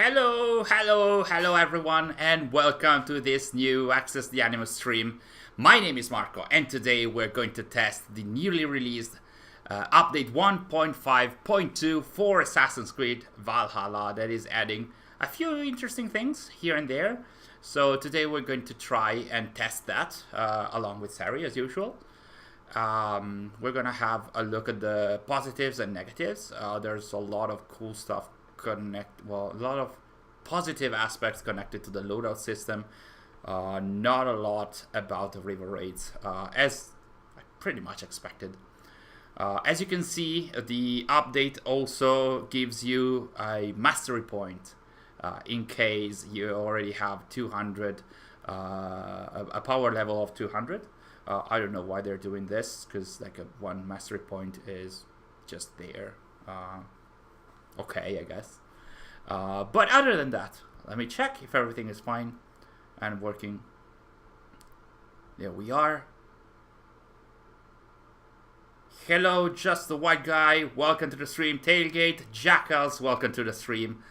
Hello everyone, and welcome to this new Access the Anime stream. My name is Marco, and today we're going to test the newly released update 1.5.2 for Assassin's Creed Valhalla that is adding a few interesting things here and there. So today we're going to try and test that along with Sary as usual. We're gonna have a look at the positives and negatives. There's a lot of cool stuff a lot of positive aspects connected to the loadout system. Not a lot about the river raids, as I pretty much expected. As you can see, the update also gives you a mastery point in case you already have 200, a power level of 200. I don't know why they're doing this, because like one mastery point is just there. Okay, I guess. But other than that, let me check if everything is fine and working. There we are. Hello, Just the White Guy. Welcome to the stream. Tailgate, Jackals, welcome to the stream.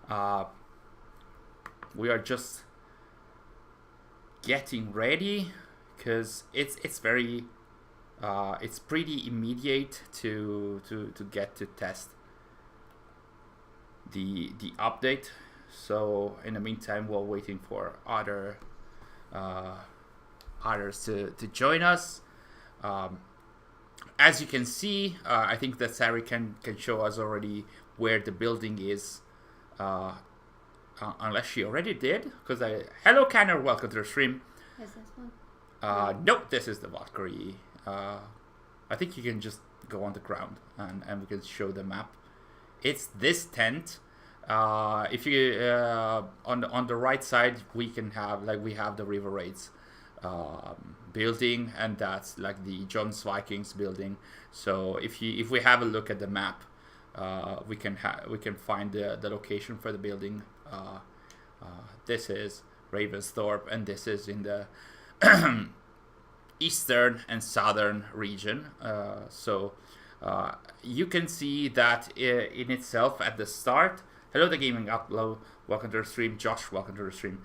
We are just getting ready because it's very it's pretty immediate to get to test the update. So in the meantime, we're waiting for others to join us. As you can see, I think that Sary can show us already where the building is, unless she already did. Hello Canner, welcome to the stream. Is this one? Nope, this is the Valkyrie. I think you can just go on the ground and we can show the map. It's this tent. If you on the right side, we have the River Raids building, and that's like the John's Vikings building. So if we have a look at the map, we can find the location for the building. This is Ravensthorpe, and this is in the eastern and southern region. You can see that in itself at the start. Hello, the gaming upload. Welcome to the stream. Josh, welcome to the stream.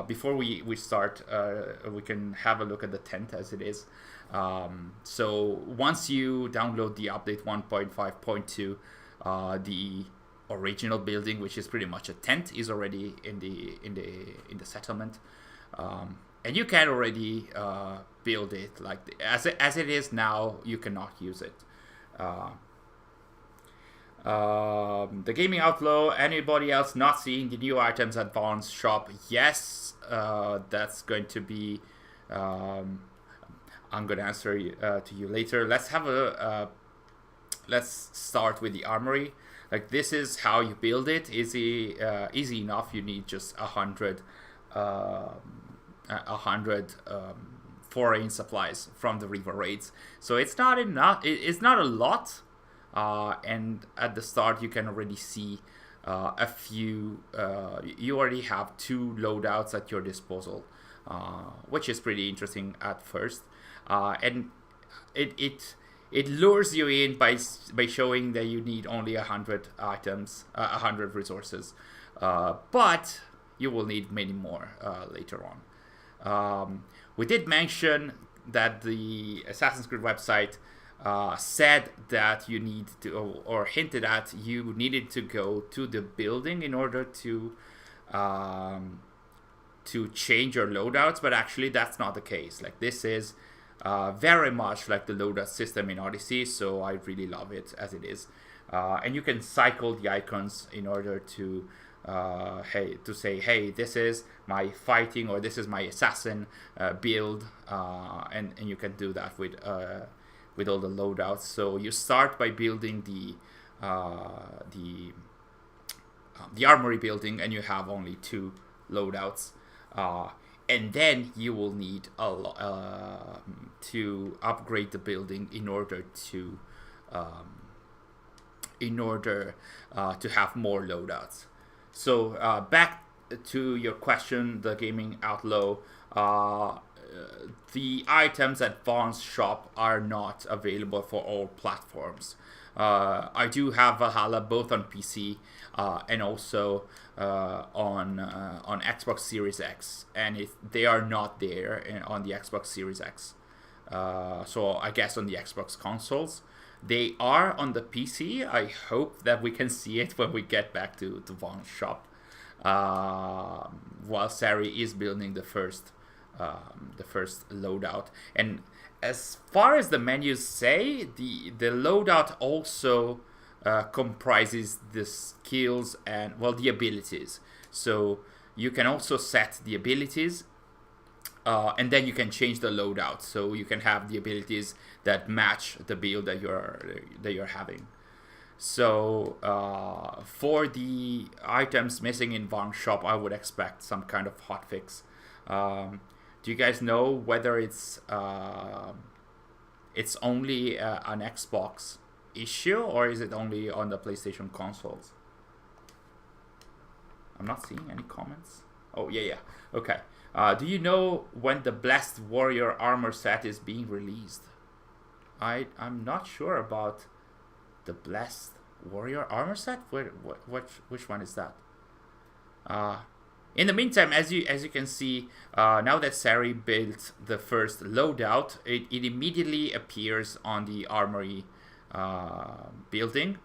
Before we start, we can have a look at the tent as it is. So once you download the update 1.5.2, the original building, which is pretty much a tent, is already in the settlement, and you can already build it like as it is now. You cannot use it. The gaming outlaw. Anybody else not seeing the new items advanced shop? Yes, that's going to be. I'm going to answer to you later. Let's have let's start with the armory. Like, this is how you build it. Easy enough. You need just 100 foreign supplies from the river raids. So it's not enough. It's not a lot. And at the start, you can already see a few. You already have 2 loadouts at your disposal, which is pretty interesting at first. And it lures you in by showing that you need only 100 items, 100 resources, but you will need many more later on. We did mention that the Assassin's Creed website said that you need to, or hinted at you needed to go to the building in order to change your loadouts, but actually that's not the case. Like, this is very much like the Loadout system in Odyssey, so I really love it as it is. And you can cycle the icons in order to say, hey, this is my fighting, or this is my assassin build, and you can do that with all the loadouts. So you start by building the armory building, and you have only 2 loadouts. And then you will need to upgrade the building in order to have more loadouts. So back to your question, the gaming outlaw. The items at Vaughn's shop are not available for all platforms. I do have Valhalla both on PC and also on Xbox Series X, and they are not there on the Xbox Series X. So I guess on the Xbox consoles. They are on the PC. I hope that we can see it when we get back to Vaughn's shop. While Sary is building the first loadout. And as far as the menus say, the loadout also comprises the skills and, well, the abilities. So you can also set the abilities, and then you can change the loadout. So you can have the abilities that match the build that you're having. So for the items missing in Vaughn's shop, I would expect some kind of hotfix. Do you guys know whether it's only an Xbox issue, or is it only on the PlayStation consoles? I'm not seeing any comments. Oh, yeah. Okay. Do you know when the Blessed Warrior armor set is being released? I'm not sure about the Blessed Warrior armor set. Which one is that? In the meantime, as you can see, now that Sary built the first loadout, it immediately appears on the Armory building,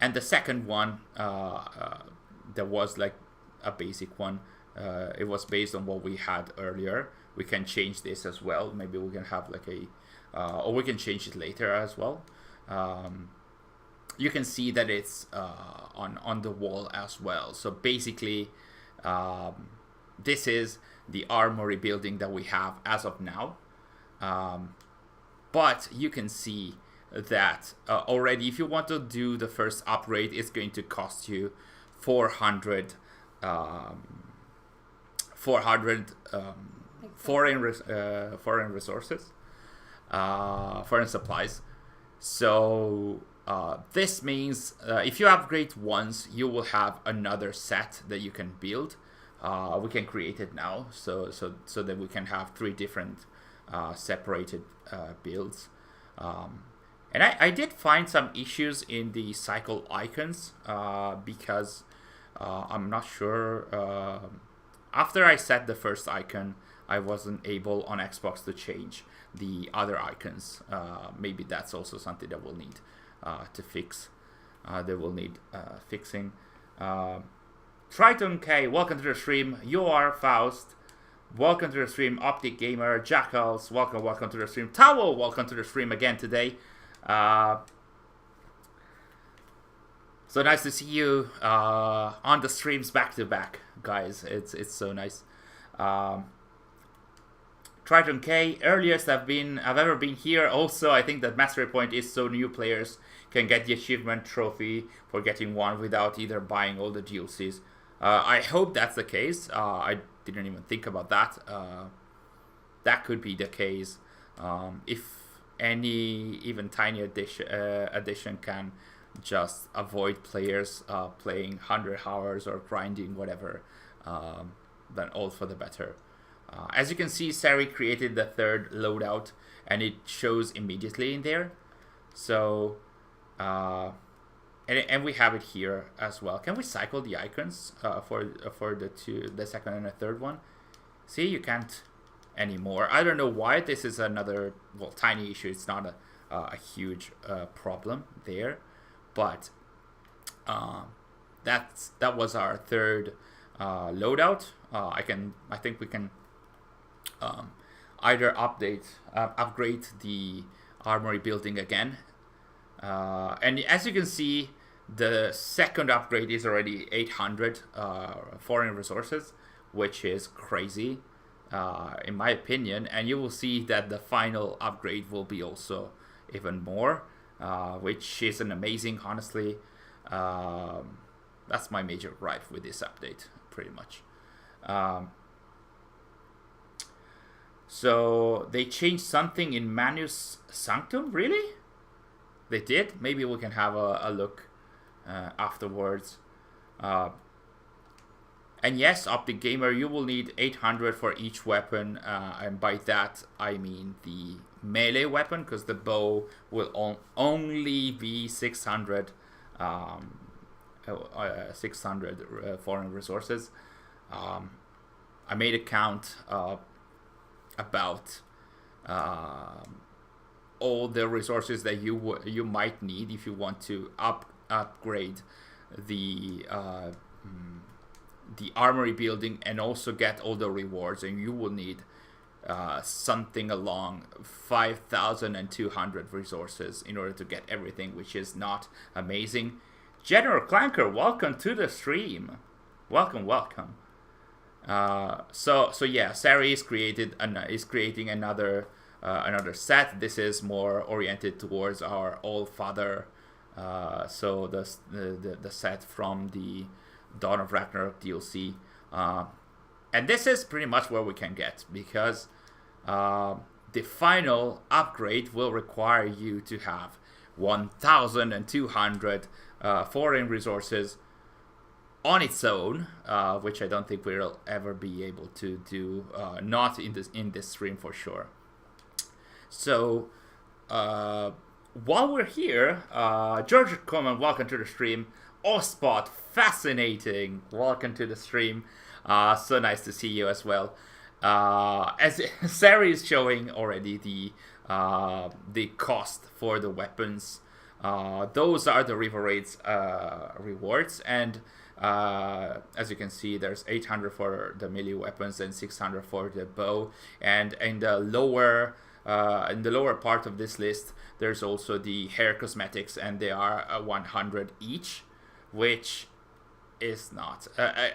and the second one, there was like a basic one. It was based on what we had earlier. We can change this as well. Maybe we can have like or we can change it later as well. You can see that it's on the wall as well. So basically, this is the Armory building that we have as of now. But you can see that already, if you want to do the first upgrade, it's going to cost you 400 foreign resources, foreign supplies. So this means if you upgrade once, you will have another set that you can build. We can create it now, so that we can have 3 different separated builds. And I did find some issues in the cycle icons because I'm not sure. After I set the first icon, I wasn't able on Xbox to change the other icons. Maybe that's also something that we'll need to fix. They will need fixing. Triton K, welcome to the stream. You are Faust. Welcome to the stream. Optic Gamer, Jackals, welcome to the stream. Towel, welcome to the stream again today. So nice to see you on the streams back to back, guys. It's so nice. Triton K, earliest I've ever been here. Also, I think that Mastery Point is so new players can get the achievement trophy for getting one without either buying all the DLCs. I hope that's the case. I didn't even think about that. That could be the case. If any even tiny addition can just avoid players playing 100 hours or grinding whatever, then all for the better. As you can see, Sary created the third loadout, and it shows immediately in there. So, and we have it here as well. Can we cycle the icons for the second and the third one? See, you can't anymore. I don't know why. This is another tiny issue. It's not a huge problem there, but that was our third loadout. I think we can either upgrade the Armory building again, and as you can see, the second upgrade is already 800 foreign resources, which is crazy in my opinion. And you will see that the final upgrade will be also even more, which is an amazing, honestly. That's my major gripe with this update, pretty much. So they changed something in Manus Sanctum, really? They did? Maybe we can have a look afterwards. And yes, Optic Gamer, you will need 800 for each weapon, and by that I mean the melee weapon, because the bow will only be 600 foreign resources. I made a count about all the resources that you might need if you want to upgrade the Armory building and also get all the rewards, and you will need something along 5,200 resources in order to get everything, which is not amazing. General Clanker, welcome to the stream. Welcome. So yeah, Sary is creating another set. This is more oriented towards our All Father. So the set from the Dawn of Ragnarok DLC, and this is pretty much where we can get, because the final upgrade will require you to have 1,200 foreign resources on its own, which I don't think we'll ever be able to do, not in this stream for sure. So while we're here, George Coleman, welcome to the stream. Ospot, fascinating, welcome to the stream. So nice to see you as well. As Sary is showing already the cost for the weapons. Those are the River Raids rewards, and as you can see, there's 800 for the melee weapons and 600 for the bow. And in the lower part of this list, there's also the hair cosmetics, and they are 100 each, which is not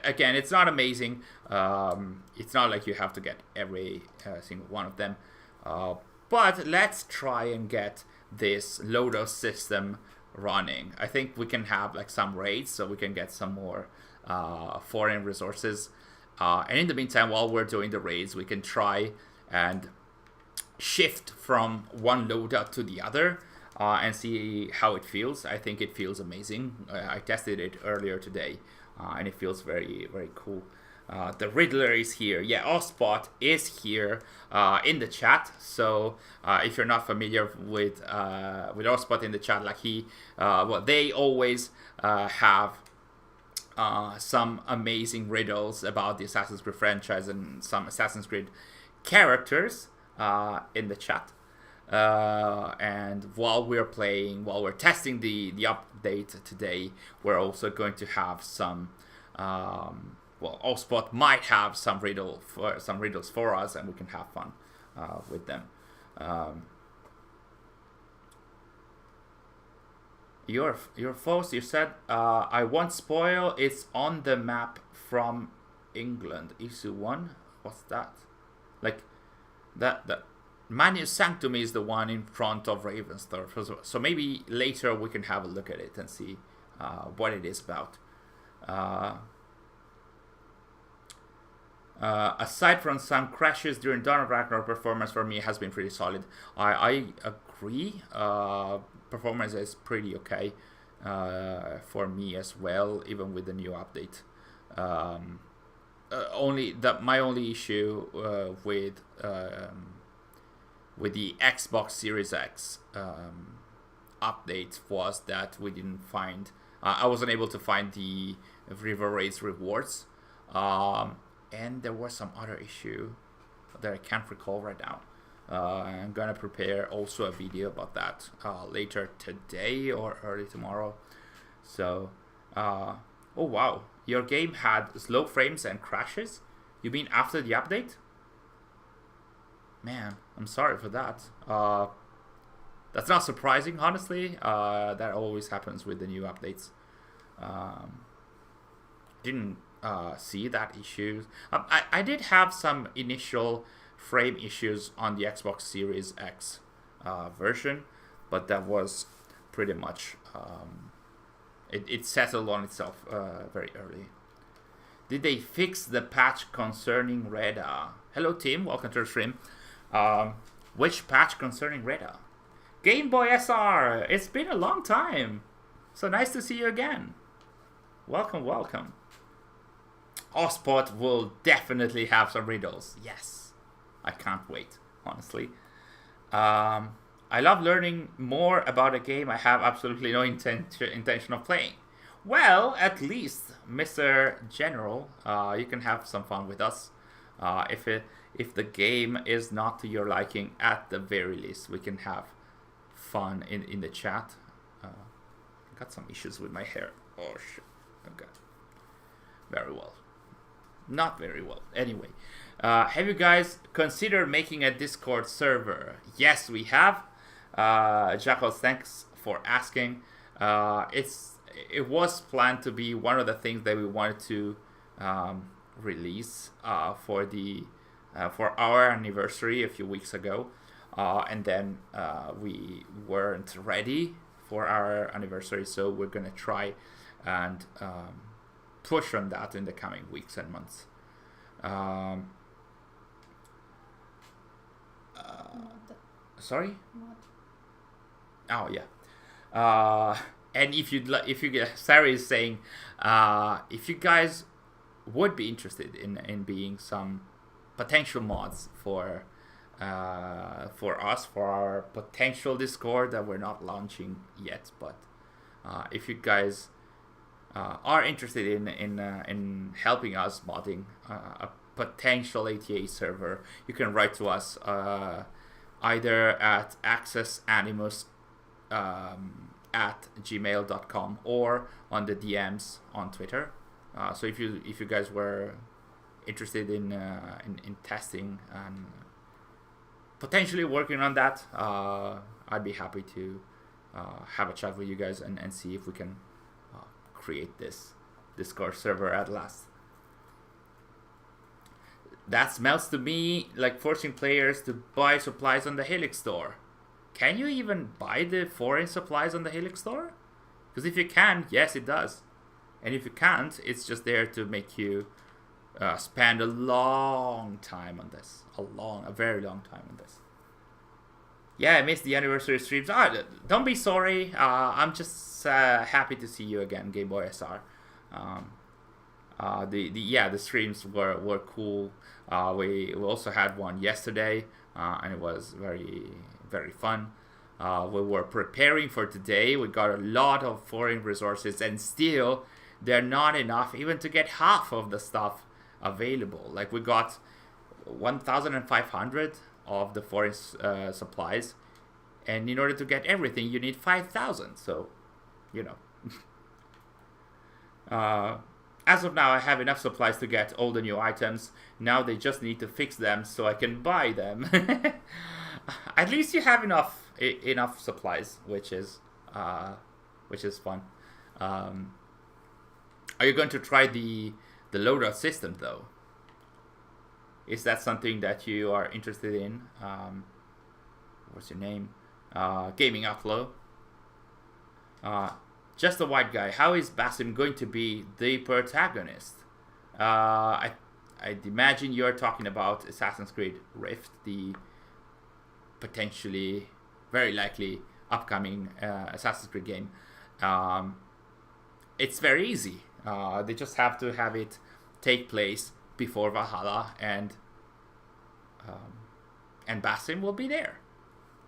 again, it's not amazing. It's not like you have to get every single one of them, but let's try and get this Loadout system running. I think we can have like some raids, so we can get some more foreign resources, and in the meantime, while we're doing the raids, we can try and shift from one loadout to the other, and see how it feels. I think it feels amazing. I tested it earlier today, and it feels very, very cool. The Riddler is here. Yeah, Ospot is here in the chat. So if you're not familiar with Ospot in the chat, like they always have some amazing riddles about the Assassin's Creed franchise and some Assassin's Creed characters in the chat. And while we're testing the update today, we're also going to have some Ospot might have some riddles for us, and we can have fun with them. Your foes, you said, I won't spoil. It's on the map from England. Issue 1. What's that? Like that Manus Sanctum is the one in front of Ravensthorpe. So maybe later we can have a look at it and see what it is about. Aside from some crashes during Dawn of Ragnarok, performance for me has been pretty solid. I agree. Performance is pretty okay for me as well, even with the new update. My only issue with the Xbox Series X update was that we didn't find. I wasn't able to find the River Raids rewards. And there was some other issue that I can't recall right now. I'm gonna prepare also a video about that later today or early tomorrow. So, oh wow, your game had slow frames and crashes? You mean after the update? Man, I'm sorry for that. That's not surprising, honestly. That always happens with the new updates. Didn't see that issues. I did have some initial frame issues on the Xbox Series X version, but that was pretty much it settled on itself very early. Did they fix the patch concerning Reda? Hello Tim, welcome to the stream. Which patch concerning Reda? Game Boy SR, it's been a long time. So nice to see you again. Welcome. Ospot will definitely have some riddles. Yes, I can't wait, honestly. I love learning more about a game I have absolutely no intention of playing. Well, at least, Mr. General, you can have some fun with us. If the game is not to your liking, at the very least, we can have fun in the chat. I got some issues with my hair. Oh shit. Okay. Very well. Not very well. Anyway, have you guys considered making a Discord server? Yes, we have. Jackals, thanks for asking. It was planned to be one of the things that we wanted to release for our anniversary a few weeks ago, and then we weren't ready for our anniversary, so we're gonna try and push on that in the coming weeks and months. Sorry? What? Oh yeah. And if you get Sary is saying, if you guys would be interested in being some potential mods for us for our potential Discord that we're not launching yet, but if you guys are interested in helping us modding a potential ATA server, you can write to us either at accessanimus at gmail.com or on the DMs on Twitter. So if you guys were interested in testing and potentially working on that, I'd be happy to have a chat with you guys and see if we can create this Discord server at last. That smells to me like forcing players to buy supplies on the Helix store. Can you even buy the foreign supplies on the Helix store? Because if you can, yes, it does. And if you can't, it's just there to make you spend a long time on this. A very long time on this. Yeah, I missed the anniversary streams. Don't be sorry. I'm just happy to see you again, Game Boy SR. The streams were cool. We also had one yesterday, and it was very, very fun. We were preparing for today. We got a lot of foreign resources, and still they're not enough even to get half of the stuff available. Like, we got 1,500 of the foreign supplies, and in order to get everything you need 5,000. So, you know. As of now, I have enough supplies to get all the new items. Now they just need to fix them so I can buy them. At least you have enough supplies, which is fun. Are you going to try the Loadout System though? Is that something that you are interested in? What's your name? Gaming Upload. Just a white guy. How is Basim going to be the protagonist? I'd imagine you're talking about Assassin's Creed Rift, the potentially, very likely upcoming Assassin's Creed game. It's very easy. They just have to have it take place before Valhalla, and Basim will be there.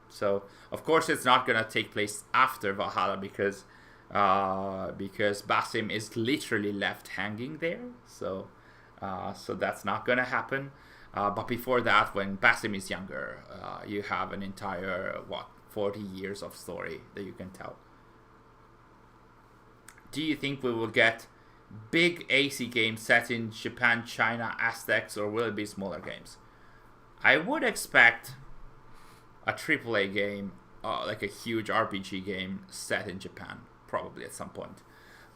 So of course it's not gonna take place after Valhalla because Basim is literally left hanging there. So that's not gonna happen. But before that, when Basim is younger, you have an entire 40 years of story that you can tell. Do you think we will get big AC games set in Japan, China, Aztecs, or will it be smaller games? I would expect a AAA game, like a huge RPG game set in Japan, probably at some point.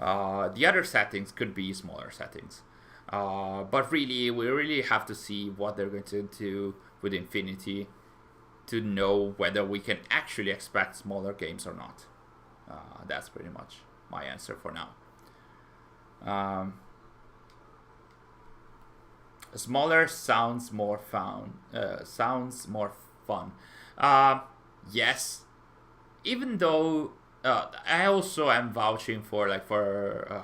The other settings could be smaller settings. But really, we really have to see what they're going to do with Infinity to know whether we can actually expect smaller games or not. That's pretty much my answer for now. Smaller sounds more fun. Yes, even though I also am vouching for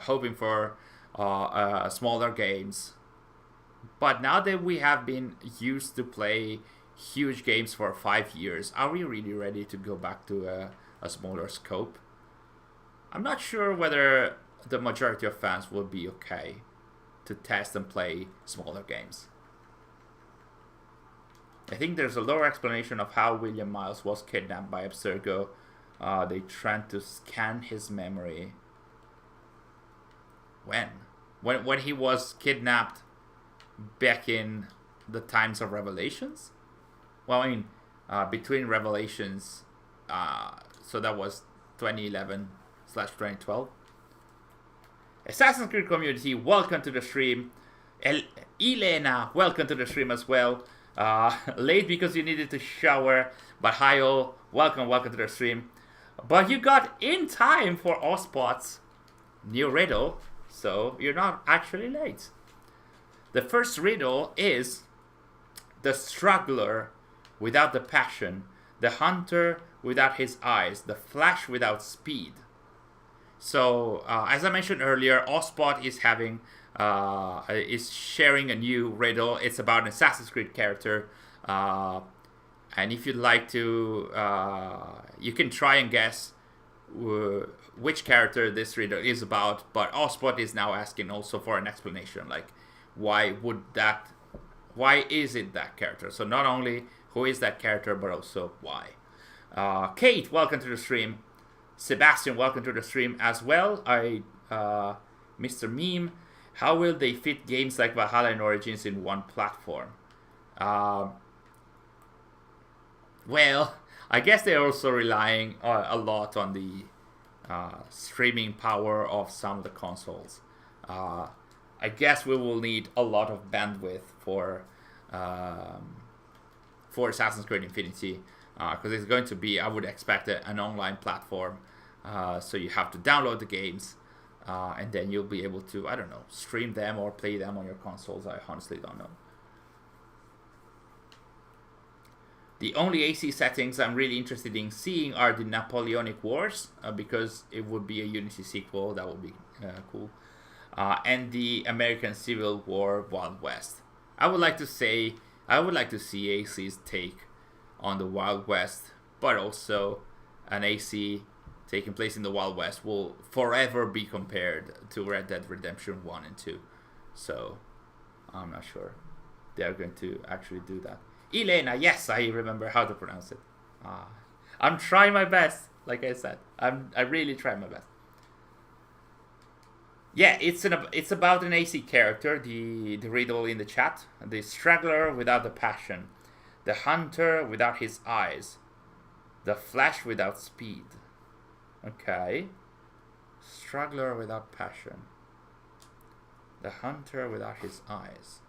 hoping for smaller games. But now that we have been used to play huge games for 5 years, are we really ready to go back to a smaller scope? I'm not sure whether the majority of fans will be okay to test and play smaller games. I think there's a lower explanation of how William Miles was kidnapped by Abstergo. They tried to scan his memory. When he was kidnapped back in the times of Revelations? Well, I mean, between Revelations, so that was 2011/2012. Assassin's Creed community, welcome to the stream. Elena, welcome to the stream as well. Late because you needed to shower, but hi all, welcome to the stream. But you got in time for Ospot's new riddle, so you're not actually late. The first riddle is: the struggler without the passion, the hunter without his eyes, the flash without speed. So, as I mentioned earlier, Ospot is having is sharing a new riddle. It's about an Assassin's Creed character, and if you'd like to, you can try and guess which character this riddle is about. But Ospot is now asking also for an explanation, like why is it that character? So not only who is that character, but also why. Kate, welcome to the stream. Sebastian, welcome to the stream as well. Mr. Meme, how will they fit games like Valhalla and Origins in one platform? Well, I guess they're also relying a lot on the streaming power of some of the consoles. I guess we will need a lot of bandwidth for Assassin's Creed Infinity, because it's going to be, I would expect, an online platform. So you have to download the games, and then you'll be able to, I don't know, stream them or play them on your consoles. I honestly don't know. The only AC settings I'm really interested in seeing are the Napoleonic Wars, because it would be a Unity sequel. That would be cool. And the American Civil War Wild West. I would like to see AC's take on the Wild West, but also an AC taking place in the Wild West will forever be compared to Red Dead Redemption 1 and 2. So, I'm not sure they're going to actually do that. Elena, yes, I remember how to pronounce it. I'm trying my best, like I said. I really try my best. Yeah, it's about an AC character, the riddle in the chat. The straggler without the passion, the hunter without his eyes, the flash without speed. Okay. Struggler without passion, the hunter without his eyes.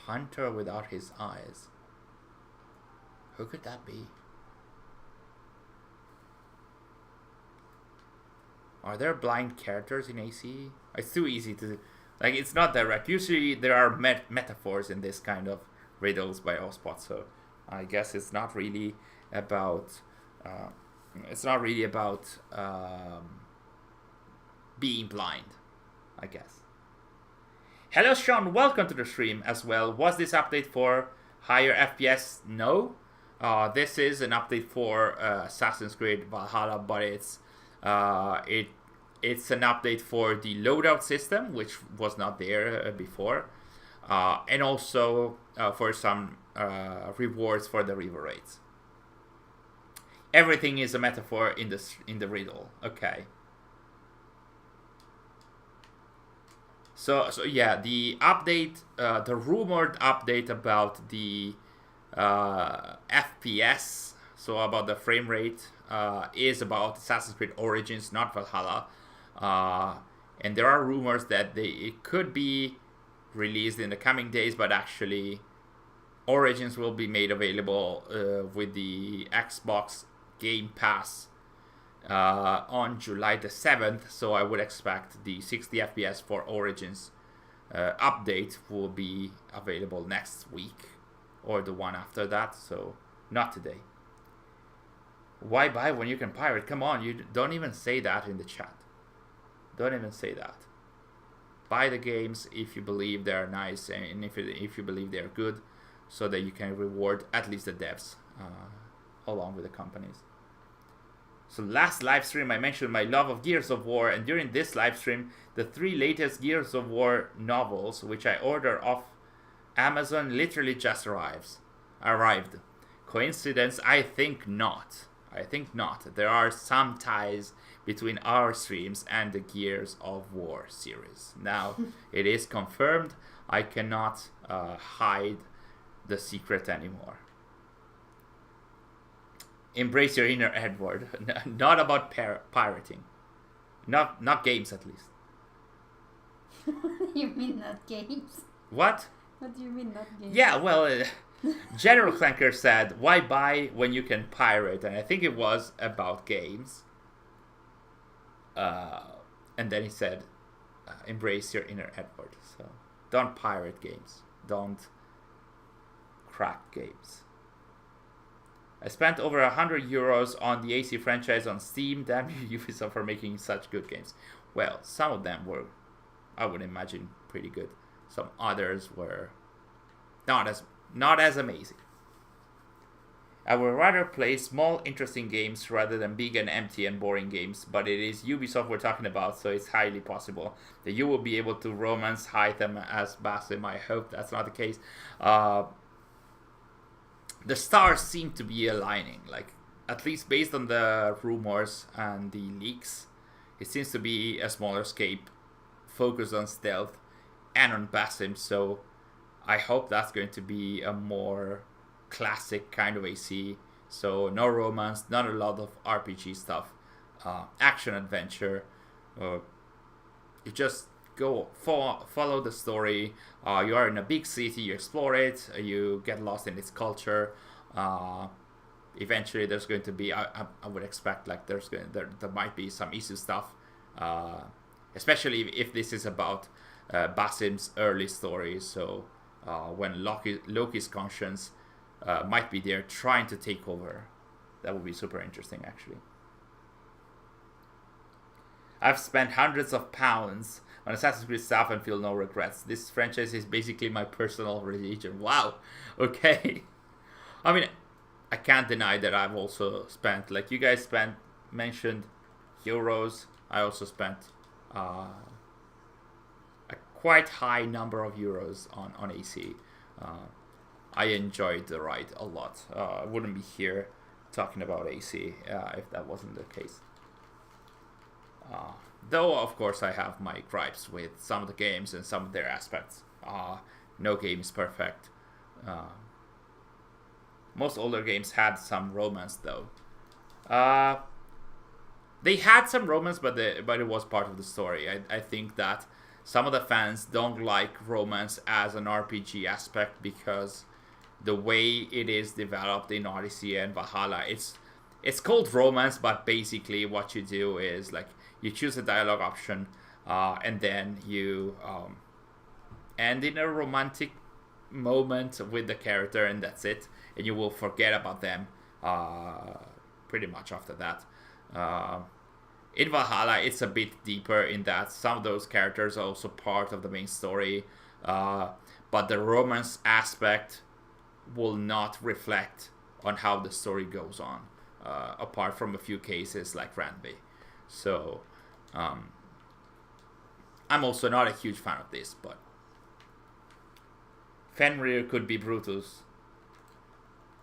Hunter without his eyes. Who could that be? Are there blind characters in AC? It's too easy to... Like, it's not direct. Usually there are metaphors in this kind of riddles by Ospot, so I guess it's not really about... being blind, I guess. Hello, Sean. Welcome to the stream as well. Was this update for higher FPS? No. This is an update for Assassin's Creed Valhalla, but it's an update for the Loadout System, which was not there before, and also for some rewards for the river raids. Everything is a metaphor in the riddle. Okay. So yeah, the update, the rumored update about the FPS, so about the frame rate, is about Assassin's Creed Origins, not Valhalla. And there are rumors that it could be released in the coming days, but actually Origins will be made available with the Xbox Game Pass on July the 7th, so I would expect the 60 FPS for Origins update will be available next week or the one after that, so not today. Why buy when you can pirate? Come on, you don't even say that in the chat. Don't even say that. Buy the games if you believe they're nice and if you believe they're good, so that you can reward at least the devs along with the companies. So last live stream I mentioned my love of Gears of War, and during this live stream the 3 latest Gears of War novels, which I order off Amazon, literally just arrived. Coincidence? I think not. There are some ties between our streams and the Gears of War series. Now, it is confirmed. I cannot hide the secret anymore. Embrace your inner Edward. Not about pirating. Not games, at least. What do you mean not games? What? What do you mean not games? Yeah, well, General Clanker said, why buy when you can pirate? And I think it was about games. And then he said, embrace your inner Edward. So don't pirate games. Don't crack games. I spent over €100 on the AC franchise on Steam. Damn you, Ubisoft, for making such good games. Well, some of them were, I would imagine, pretty good. Some others were not as amazing. I would rather play small, interesting games rather than big and empty and boring games, but it is Ubisoft we're talking about, so it's highly possible that you will be able to romance Hytham as Basim. I hope that's not the case. The stars seem to be aligning, like, at least based on the rumors and the leaks. It seems to be a smaller scape, focused on stealth and on Basim, so I hope that's going to be a more classic kind of AC. So no romance, not a lot of RPG stuff, action adventure. You just go follow the story. You are in a big city, you explore it, you get lost in its culture. Eventually there's going to be, I would expect, like, there might be some issue stuff, especially if this is about Basim's early story. So when Loki's conscience might be there trying to take over. That would be super interesting, actually. I've spent hundreds of pounds on Assassin's Creed stuff and feel no regrets. This franchise is basically my personal religion. Wow. Okay. I mean, I can't deny that I've also spent, like you guys mentioned euros. I also spent a quite high number of euros on AC. I enjoyed the ride a lot. I wouldn't be here talking about AC if that wasn't the case. Though, of course, I have my gripes with some of the games and some of their aspects. No game is perfect. Most older games had some romance, though. They had some romance, but it was part of the story. I think that some of the fans don't like romance as an RPG aspect because the way it is developed in Odyssey and Valhalla, it's called romance, but basically what you do is, like, you choose a dialogue option, and then you end in a romantic moment with the character, and that's it. And you will forget about them pretty much after that. In Valhalla, it's a bit deeper in that some of those characters are also part of the main story, but the romance aspect will not reflect on how the story goes on, apart from a few cases like Randby. So I'm also not a huge fan of this, but Fenrir could be Brutus.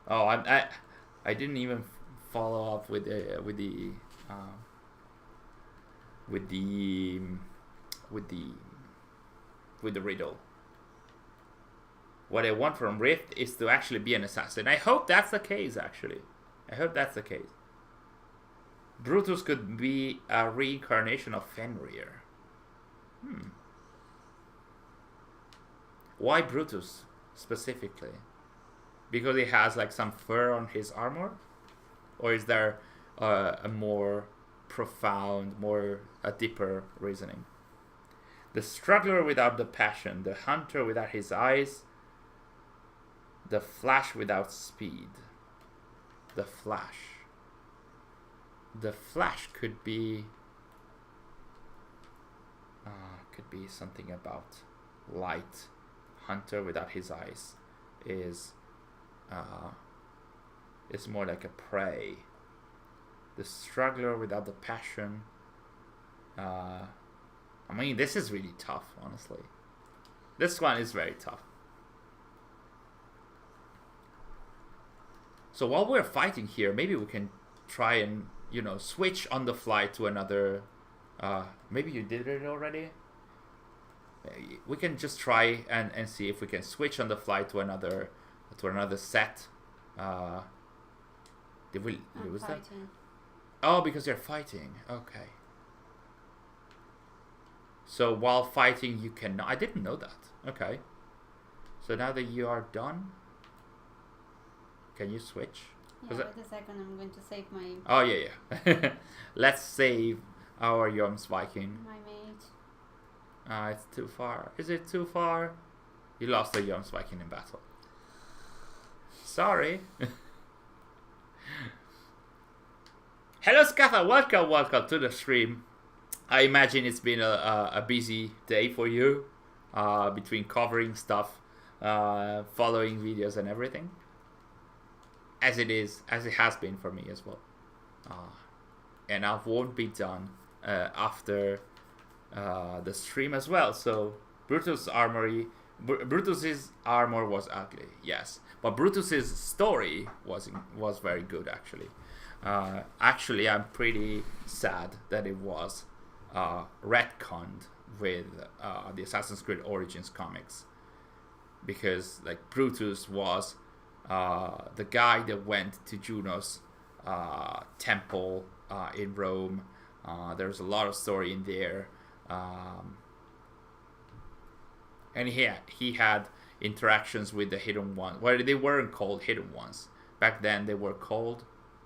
Oh, I didn't even follow up with the riddle. What I want from Rift is to actually be an assassin. I hope that's the case, actually. I hope that's the case. Brutus could be a reincarnation of Fenrir. Why Brutus specifically? Because he has, like, some fur on his armor? Or is there a more profound, a deeper reasoning? The struggler without the passion, the hunter without his eyes, the flash without speed. The Flash could be Could be something about light. Hunter without his eyes is more like a prey. The struggler without the passion. I mean, this is really tough, honestly. This one is very tough. So while we're fighting here, maybe we can try and, you know, switch on the fly to another. Maybe you did it already. We can just try and see if we can switch on the fly to another set. Did we lose that? Oh, because they're fighting. Okay. So while fighting, you cannot. I didn't know that. Okay. So now that you are done, can you switch? Yeah, wait a second. I'm going to save my. Oh yeah. Let's save our Joms Viking. My mate. It's too far. Is it too far? You lost the Joms Viking in battle. Sorry. Hello Skatha, welcome to the stream. I imagine it's been a busy day for you, between covering stuff, following videos and everything. As it has been for me as well. And I won't be done after the stream as well. So Brutus' Armory, Brutus's armor was ugly, yes, but Brutus's story was very good actually. Actually, I'm pretty sad that it was retconned with the Assassin's Creed Origins comics, because like Brutus was the guy that went to Juno's temple in Rome. There's a lot of story in there, and he had interactions with the Hidden Ones. Well, they weren't called Hidden Ones back then. They were called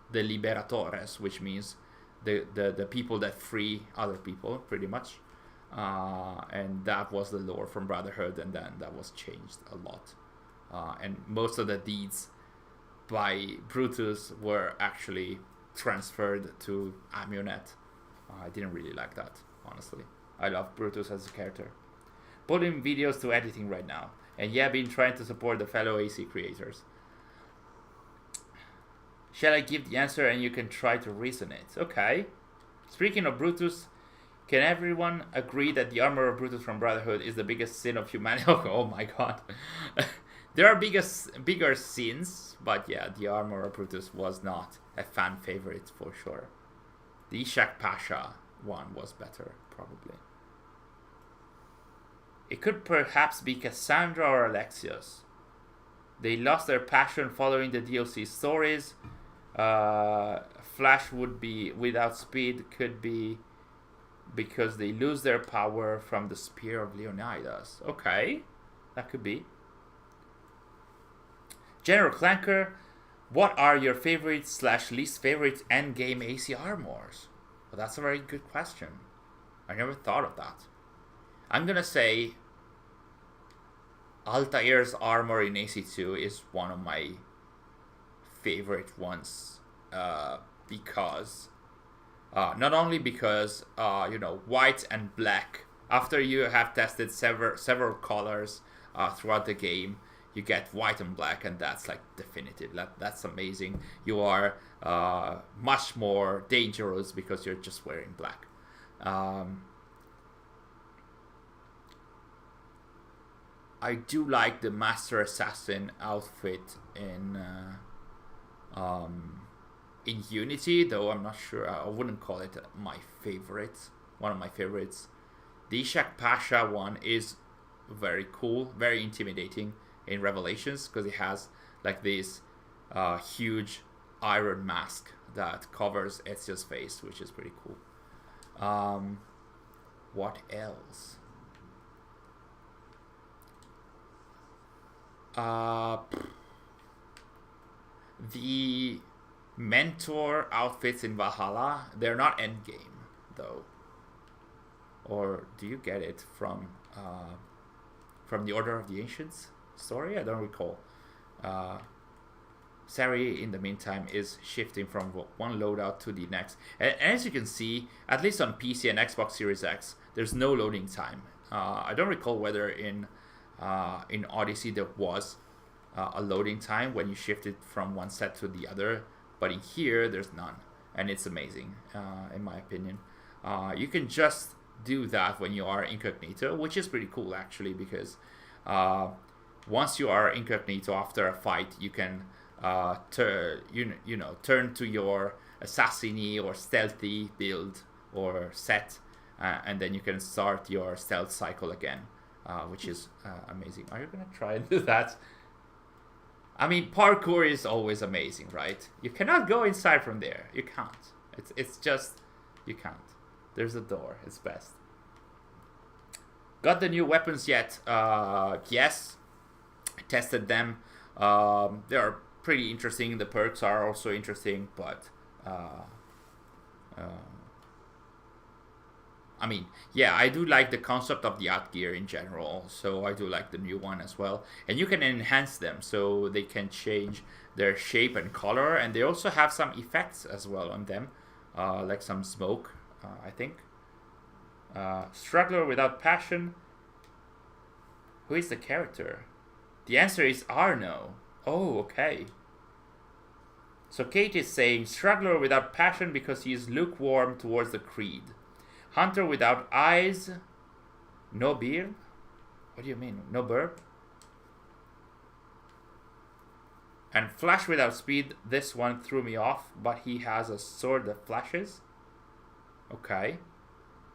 the Liberatores, which means the people that free other people, pretty much. And that was the lore from Brotherhood, and then that was changed a lot. And most of the deeds by Brutus were actually transferred to Amunet. I didn't really like that, honestly. I love Brutus as a character. Putting videos to editing right now. And yeah, been trying to support the fellow AC creators. Shall I give the answer and you can try to reason it? Okay. Speaking of Brutus, can everyone agree that the armor of Brutus from Brotherhood is the biggest sin of humanity? Oh my god. There are bigger sins, but yeah, the armor of Brutus was not a fan favorite for sure. The Ishak Pasha one was better, probably. It could perhaps be Cassandra or Alexios. They lost their passion following the DLC stories. Flash would be without speed, could be because they lose their power from the spear of Leonidas. Okay, that could be. General Clanker, what are your favorite / least favorite endgame AC armors? Well, that's a very good question. I never thought of that. I'm gonna say Altair's armor in AC2 is one of my favorite ones, because not only because white and black, after you have tested several colors throughout the game, you get white and black, and that's like definitive. That's amazing. You are much more dangerous because you're just wearing black. I do like the Master Assassin outfit in Unity, though I'm not sure. I wouldn't call it my favorite. One of my favorites. The Ishak Pasha one is very cool, very intimidating in Revelations, because it has like this huge iron mask that covers Ezio's face, which is pretty cool. What else? The mentor outfits in Valhalla, they're not endgame though. Or do you get it from the Order of the Ancients story? I don't recall. Sary, in the meantime, is shifting from one loadout to the next. And as you can see, at least on PC and Xbox Series X, there's no loading time. I don't recall whether in Odyssey there was a loading time when you shifted from one set to the other, but in here there's none, and it's amazing, in my opinion. You can just do that when you are incognito, which is pretty cool actually, because once you are incognito after a fight, you can turn to your assassiny or stealthy build or set, and then you can start your stealth cycle again, which is amazing. Are you gonna try and do that? I mean, parkour is always amazing, right? You cannot go inside from there. You can't. It's just, you can't. There's a door. It's best. Got the new weapons yet? Yes. I tested them. They are pretty interesting. The perks are also interesting, but I mean, yeah, I do like the concept of the art gear in general, so I do like the new one as well. And you can enhance them, so they can change their shape and color, and they also have some effects as well on them, like some smoke, I think. Struggler without passion. Who is the character? The answer is Arno. Oh, okay. So Kate is saying, struggler without passion because he is lukewarm towards the creed. Hunter without eyes, no beard? What do you mean? No burp? And flash without speed, this one threw me off, but he has a sword that flashes. Okay.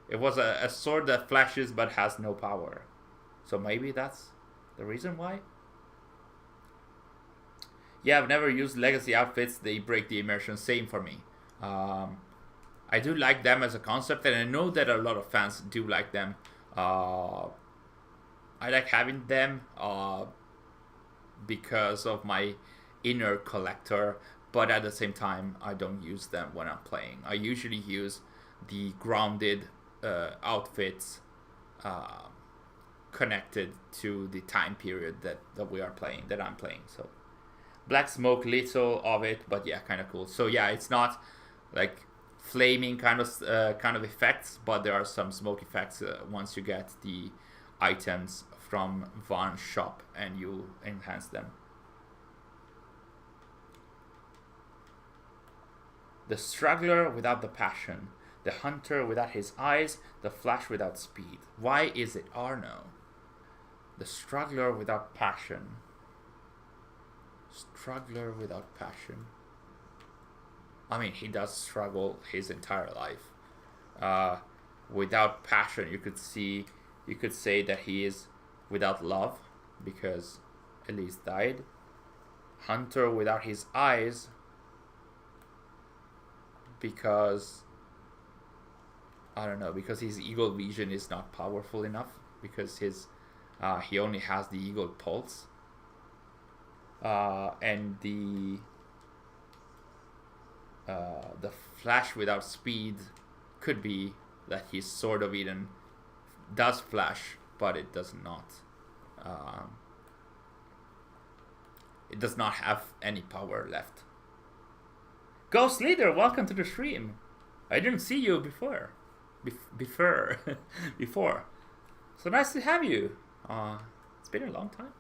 It was a sword that flashes but has no power. So maybe that's the reason why? Yeah, I've never used legacy outfits. They break the immersion. Same for me. I do like them as a concept, and I know that a lot of fans do like them. I like having them because of my inner collector, but at the same time, I don't use them when I'm playing. I usually use the grounded outfits connected to the time period that I'm playing. So black smoke, little of it, but yeah, kind of cool. So yeah, it's not like flaming kind of effects, but there are some smoke effects once you get the items from Vaughn's shop and you enhance them. The struggler without the passion, the hunter without his eyes, the flash without speed. Why is it Arno? The struggler without passion. Struggler without passion. I mean, he does struggle his entire life. Without passion, you could say that he is without love, because Elise died. Hunter without his eyes, because I don't know, because his eagle vision is not powerful enough, because he only has the eagle pulse. And the flash without speed could be that his Sword of Eden does flash, but it does not. It does not have any power left. Ghost Leader, welcome to the stream. I didn't see you before. Before. So nice to have you. It's been a long time.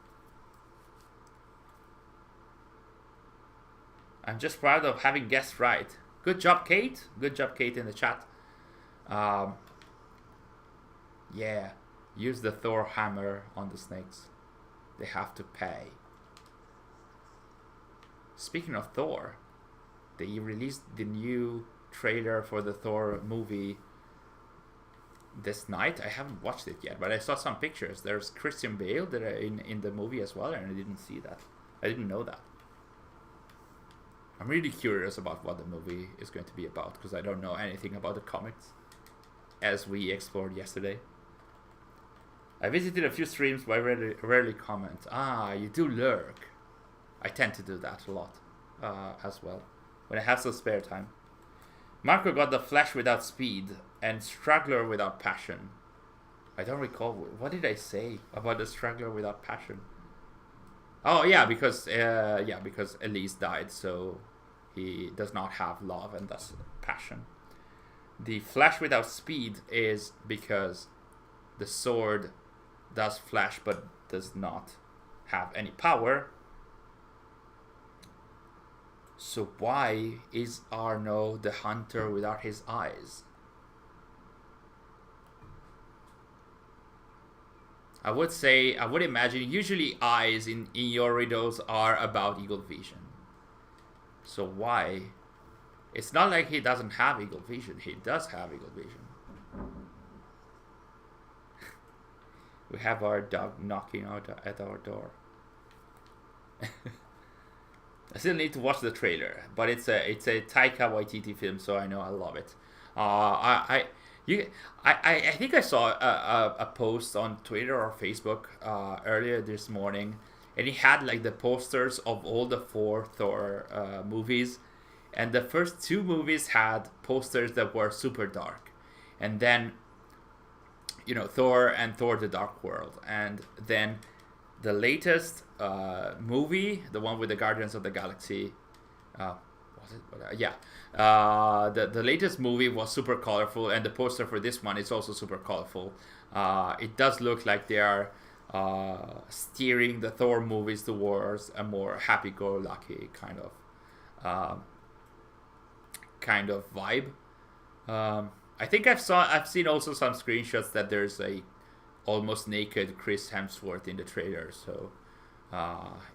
I'm just proud of having guessed right. Good job, Kate. Good job, Kate, in the chat. Yeah, use the Thor hammer on the snakes. They have to pay. Speaking of Thor, they released the new trailer for the Thor movie this night. I haven't watched it yet, but I saw some pictures. There's Christian Bale that are in the movie as well, and I didn't see that. I didn't know that. I'm really curious about what the movie is going to be about, because I don't know anything about the comics, as we explored yesterday. I visited a few streams, but I rarely comment. You do lurk. I tend to do that a lot as well, when I have some spare time. Marco got the flash without speed and struggler without passion. I don't recall. What did I say about the struggler without passion? Oh yeah, because Elise died, so he does not have love and thus passion. The flash without speed is because the sword does flash but does not have any power. So why is Arno the hunter without his eyes? I would imagine usually eyes in your riddles are about eagle vision. So why? It's not like he doesn't have eagle vision. He does have eagle vision. We have our dog knocking out at our door. I still need to watch the trailer, but it's a Taika Waititi film, so I know I love it. I think I saw a post on Twitter or Facebook earlier this morning, and he had like the posters of all the 4 Thor movies, and the first 2 movies had posters that were super dark, and then Thor and Thor: The Dark World, and then the latest movie, the one with the Guardians of the Galaxy, was it? Yeah. The latest movie was super colorful, and the poster for this one is also super colorful. It does look like they are steering the Thor movies towards a more happy-go-lucky kind of vibe. I think I've seen also some screenshots that there's a almost naked Chris Hemsworth in the trailer. So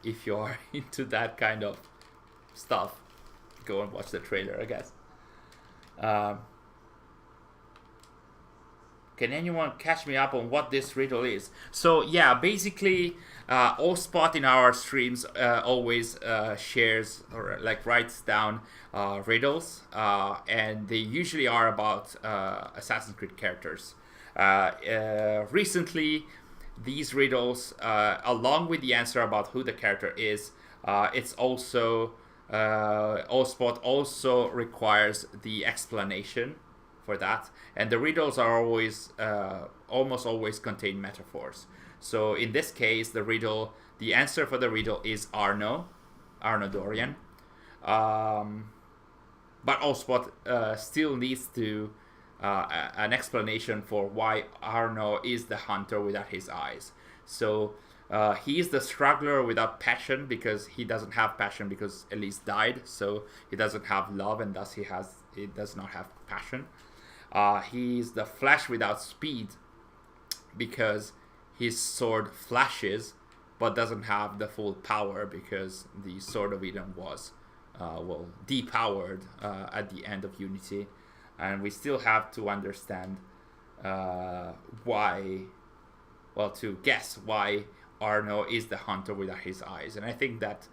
if you are into that kind of stuff, go and watch the trailer, I guess. Can anyone catch me up on what this riddle is? So yeah, basically, Allspot in our streams always shares or like writes down riddles, and they usually are about Assassin's Creed characters. Recently, these riddles, along with the answer about who the character is, it's also Allspot also requires the explanation for that, and the riddles are always almost always contain metaphors. So in this case, the answer for the riddle is Arno Dorian, but Allspot still needs to an explanation for why Arno is the hunter without his eyes. So he is the struggler without passion because he doesn't have passion because Elise died. So he doesn't have love, and thus he does not have passion. He's the flash without speed because his sword flashes but doesn't have the full power because the Sword of Eden was depowered at the end of Unity. And we still have to understand to guess why Arno is the hunter without his eyes. And I think that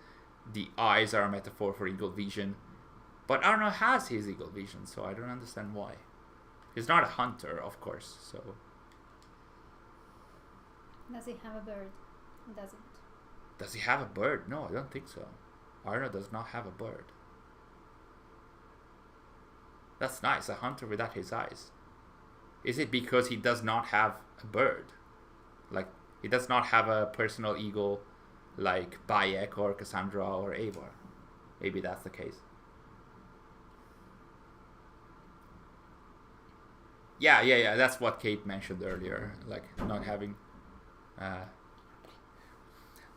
the eyes are a metaphor for eagle vision. But Arno has his eagle vision, so I don't understand why. He's not a hunter, of course, so... Does he have a bird? He doesn't. Does he have a bird? No, I don't think so. Arno does not have a bird. That's nice, a hunter without his eyes. Is it because he does not have a bird? Like, he does not have a personal eagle like Bayek or Cassandra or Eivor. Maybe that's the case. Yeah, that's what Kate mentioned earlier, like not having...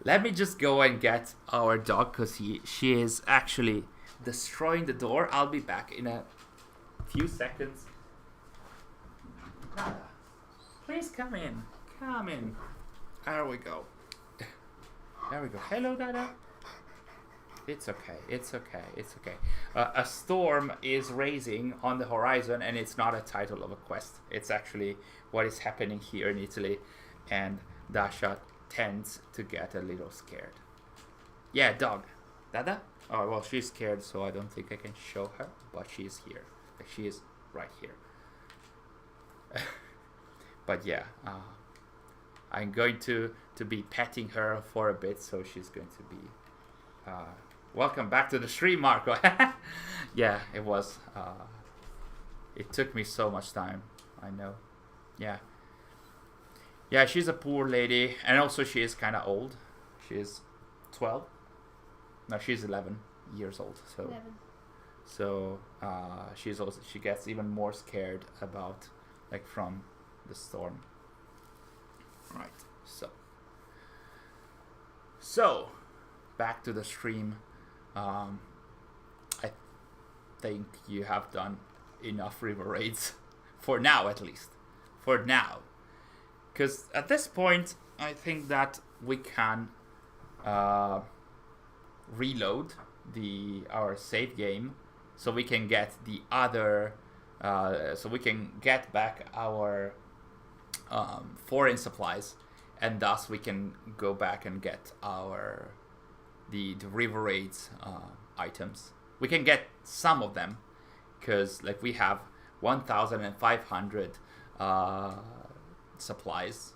Let me just go and get our dog, because she is actually destroying the door. I'll be back in a few seconds. Nada. Please come in. Come in. There we go. There we go. Hello, Dada. It's okay. It's okay. It's okay. A storm is raising on the horizon, and it's not a title of a quest. It's actually what is happening here in Italy, and Dasha tends to get a little scared. Yeah, dog. Dada? Oh, well, she's scared, so I don't think I can show her, but she is here. She is right here. But yeah, I'm going to be petting her for a bit, so she's going to be... welcome back to the stream, Marco. Yeah, it was... it took me so much time, I know. Yeah. Yeah, she's a poor lady, and also she is kind of old. She is 12. No, she's 11 years old. So 11. so she gets even more scared about like from the storm. Right. So back to the stream. I think you have done enough river raids for now, at least. For now. Because at this point, I think that we can reload our save game, so we can get the other, so we can get back our foreign supplies, and thus we can go back and get our the river raids items. We can get some of them, because like we have 1,500 supplies,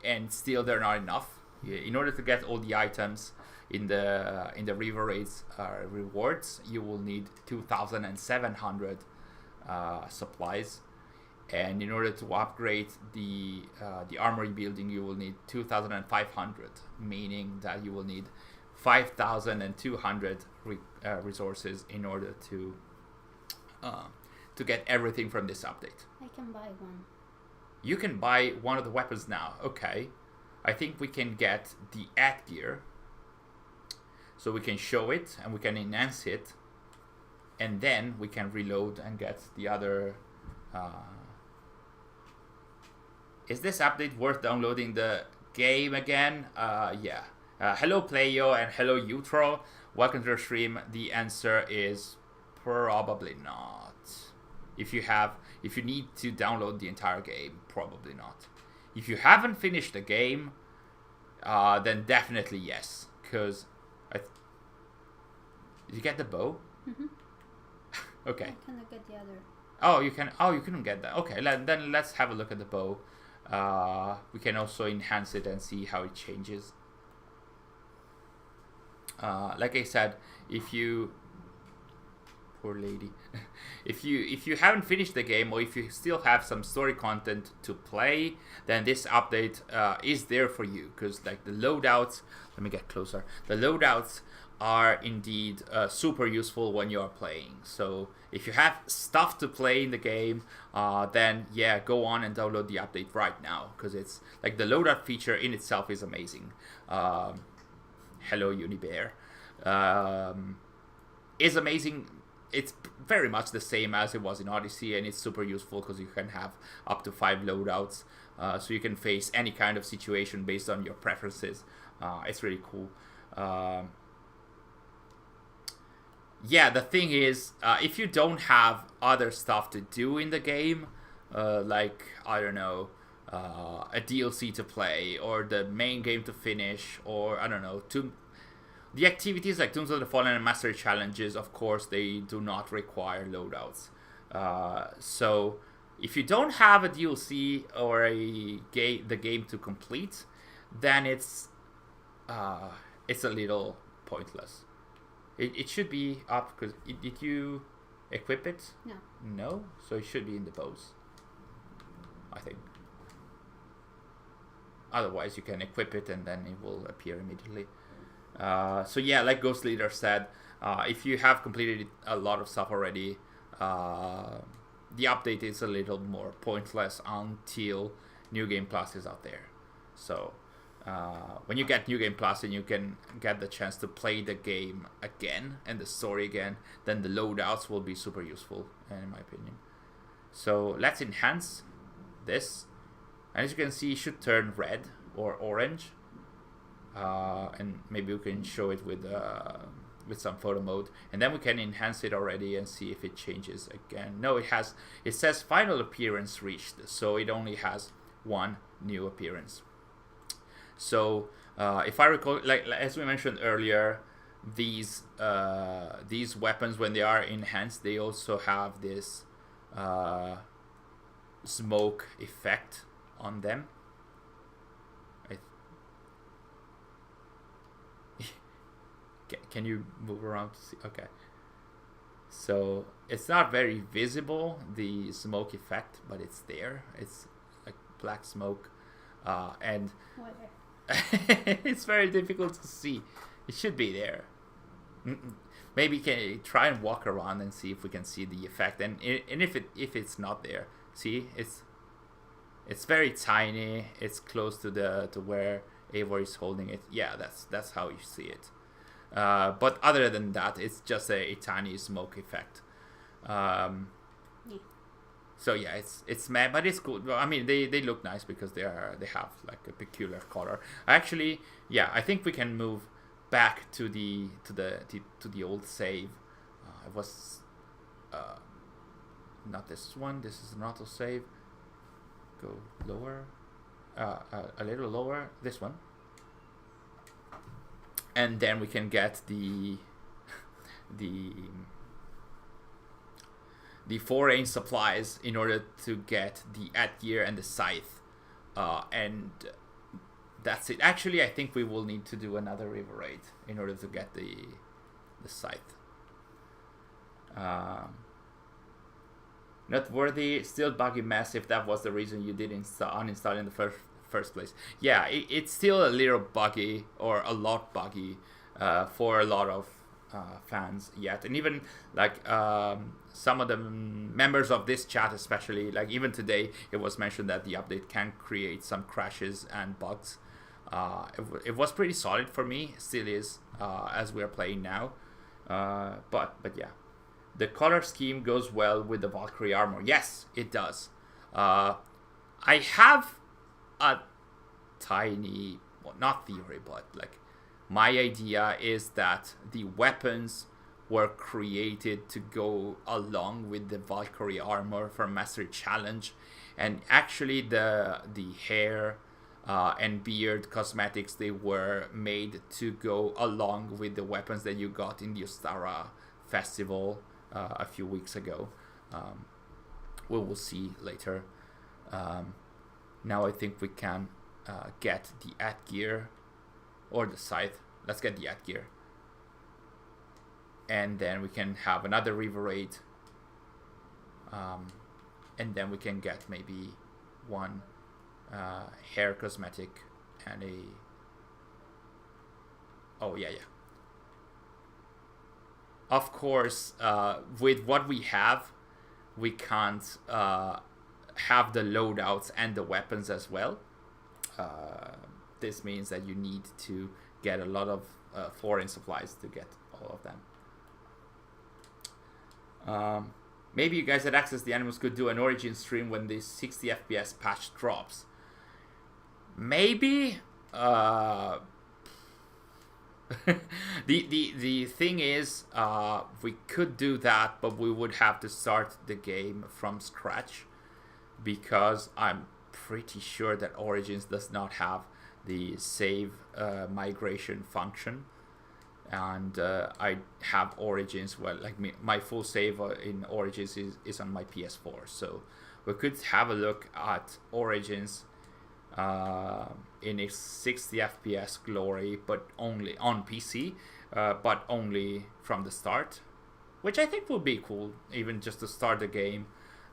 and still they're not enough. In order to get all the items in the river raids rewards, you will need 2,700 supplies, and in order to upgrade the armory building, you will need 2,500, meaning that you will need 5,200 resources in order to get everything from this update. I can buy one. You can buy one of the weapons now. Okay. I think we can get the gear. So we can show it and we can enhance it. And then we can reload and get the other... Is this update worth downloading the game again? Yeah. Hello Playo and hello Utro. Welcome to the stream. The answer is probably not. If you need to download the entire game, probably not. If you haven't finished the game, then definitely yes. Because did you get the bow? Mm-hmm. Okay. I cannot get the other. Oh, you can. Oh, you couldn't get that. Okay, then let's have a look at the bow. We can also enhance it and see how it changes. Like I said, if you... Poor lady. if you haven't finished the game, or if you still have some story content to play, then this update is there for you. Because like the loadouts, let me get closer. The loadouts are indeed super useful when you are playing. So if you have stuff to play in the game, then yeah, go on and download the update right now, because it's like the loadout feature in itself is amazing. Hello Unibear. Is amazing. It's very much the same as it was in Odyssey, and it's super useful because you can have up to 5 loadouts, so you can face any kind of situation based on your preferences. It's really cool. Yeah, the thing is, if you don't have other stuff to do in the game, like, I don't know, a DLC to play, or the main game to finish, or, I don't know, the activities like Tombs of the Fallen and Mastery Challenges, of course, they do not require loadouts. So if you don't have a DLC or the game to complete, then it's a little pointless. It should be up, because did you equip it? No. No? So it should be in the bows, I think. Otherwise, you can equip it and then it will appear immediately. So yeah, like Ghost Leader said, if you have completed a lot of stuff already, the update is a little more pointless until New Game Plus is out there. So when you get New Game Plus and you can get the chance to play the game again and the story again, then the loadouts will be super useful, in my opinion. So let's enhance this, and as you can see, it should turn red or orange. And maybe we can show it with some photo mode, and then we can enhance it already and see if it changes again. No, it says final appearance reached, so it only has one new appearance. So if I recall, like as we mentioned earlier, these weapons, when they are enhanced, they also have this smoke effect on them. Can you move around to see? Okay. So it's not very visible, the smoke effect, but it's there. It's like black smoke, and It's very difficult to see. It should be there. Maybe can try and walk around and see if we can see the effect. And if it's not there, see, it's very tiny. It's close to where Eivor is holding it. Yeah, that's how you see it. But other than that, it's just a tiny smoke effect. So yeah, it's mad, but it's cool. I mean, they look nice because they have like a peculiar color. Actually, yeah, I think we can move back to the old save. It was not this one. This is an auto save. Go lower, a little lower. This one, and then we can get the 4-range supplies in order to get the gear and the scythe, and that's it. Actually, I think we will need to do another river raid in order to get the scythe. Not worthy, still buggy mess. If that was the reason you did uninstall in the first place, yeah, it's still a little buggy, or a lot buggy, for a lot of fans yet. And even like some of the members of this chat, especially, like even today, it was mentioned that the update can create some crashes and bugs. It was pretty solid for me, still is, as we are playing now. But yeah, the color scheme goes well with the Valkyrie armor. Yes, it does. I have a tiny, well, not theory, but like my idea is that the weapons were created to go along with the Valkyrie armor from Mastery Challenge, and actually the hair and beard cosmetics, they were made to go along with the weapons that you got in the Ostara festival a few weeks ago. We will see later. Now I think we can get the gear or the scythe. Let's get the gear, and then we can have another river raid, and then we can get maybe one hair cosmetic and a of course, with what we have, we can't have the loadouts and the weapons as well. This means that you need to get a lot of foreign supplies to get all of them. Maybe you guys at Access the Animals could do an Origin stream when the 60 FPS patch drops. Maybe. The thing is, we could do that, but we would have to start the game from scratch, because I'm pretty sure that Origins does not have the save migration function, and I have Origins, well, like my full save in Origins is on my PS4, so we could have a look at Origins in its 60 FPS glory, but only on PC, but only from the start, which I think would be cool, even just to start the game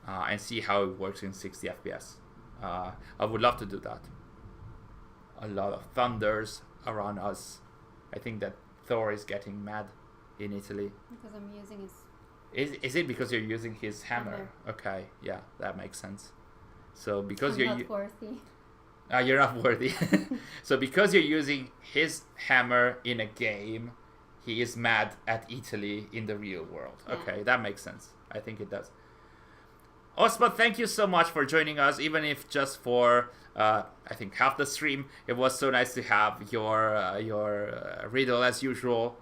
and see how it works in 60 FPS. I would love to do that. A lot of thunders around us. I think that Thor is getting mad in Italy. Because I'm using his... Is it because you're using his hammer? Okay, yeah, that makes sense. So because I'm not worthy. You're not worthy. So because you're using his hammer in a game, he is mad at Italy in the real world. Yeah. Okay, that makes sense. I think it does. Osma, thank you so much for joining us, even if just for I think half the stream. It was so nice to have your riddle as usual.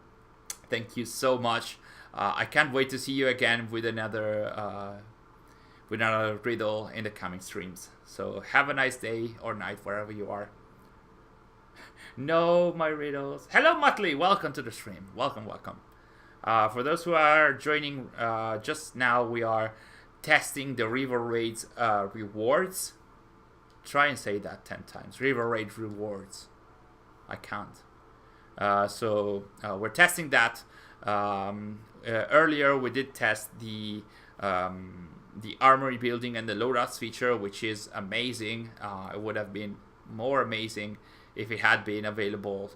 Thank you so much. I can't wait to see you again with another riddle in the coming streams. So have a nice day or night wherever you are. No, my riddles. Hello, Muttley. Welcome to the stream. Welcome. For those who are joining just now, we are testing the River Raid's rewards. Try and say that 10 times. River Raid rewards. I can't. So we're testing that. Earlier we did test the Armory building and the Loadouts feature, which is amazing. It would have been more amazing if it had been available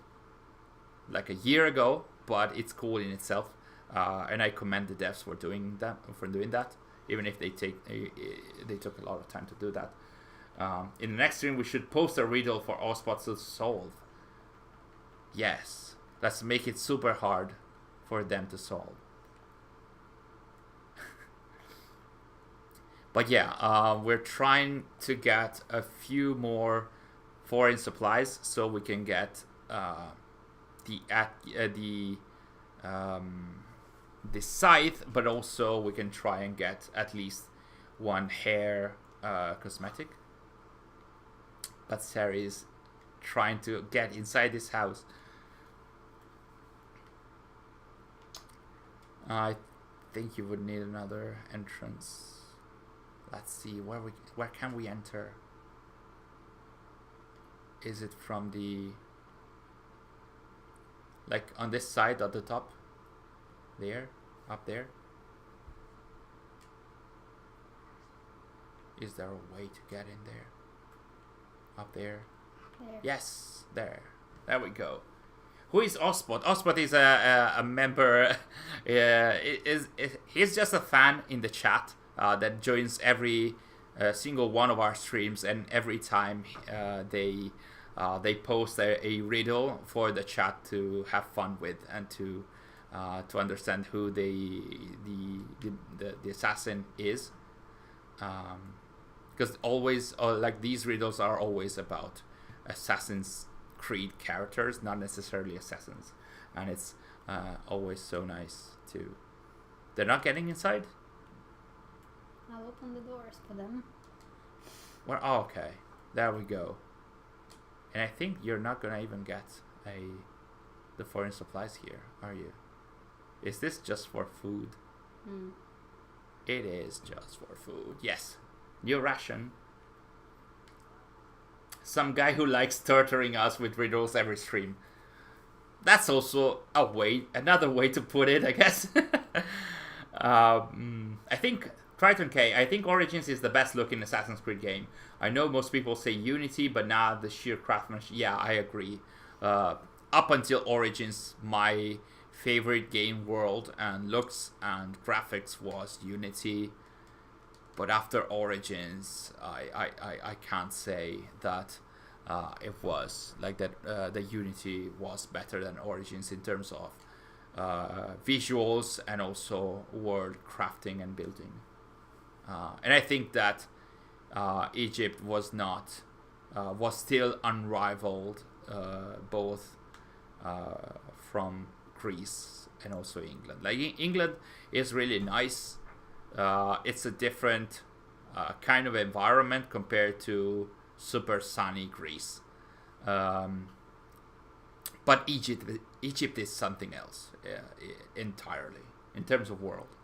like a year ago, but it's cool in itself, and I commend the devs for doing that, even if they took a lot of time to do that. In the next stream, we should post a riddle for Ospot to solve. Yes, let's make it super hard for them to solve. But yeah, we're trying to get a few more foreign supplies so we can get the scythe, but also we can try and get at least one hair cosmetic. But Sary is trying to get inside this house. I think you would need another entrance. Let's see, where can we enter? Is it from the, like on this side at the top? There? Up there? Is there a way to get in there? Up there? Yes, there. There we go. Who is Ospot? Ospot is a member. He's just a fan in the chat that joins every single one of our streams, and every time they post a riddle for the chat to have fun with and to understand who the assassin is. Because always, like, these riddles are always about Assassin's Creed characters, not necessarily assassins, and it's always so nice to. They're not getting inside. I'll open the doors for them. Well, oh, okay, there we go. And I think you're not gonna even get the foreign supplies here, are you? Is this just for food? It is just for food. Yes. New ration. Some guy who likes torturing us with riddles every stream. That's also another way to put it, I guess. I think Triton K, I think Origins is the best looking Assassin's Creed game. I know most people say Unity, but now the sheer craftsmanship. Yeah, I agree. Up until Origins, my favorite game world and looks and graphics was Unity. But after Origins, I can't say that it was like that. The Unity was better than Origins in terms of visuals and also world crafting and building. And I think that Egypt was still unrivaled, both from Greece and also England. Like England is really nice. It's a different kind of environment compared to super sunny Greece. But Egypt is something else entirely in terms of world.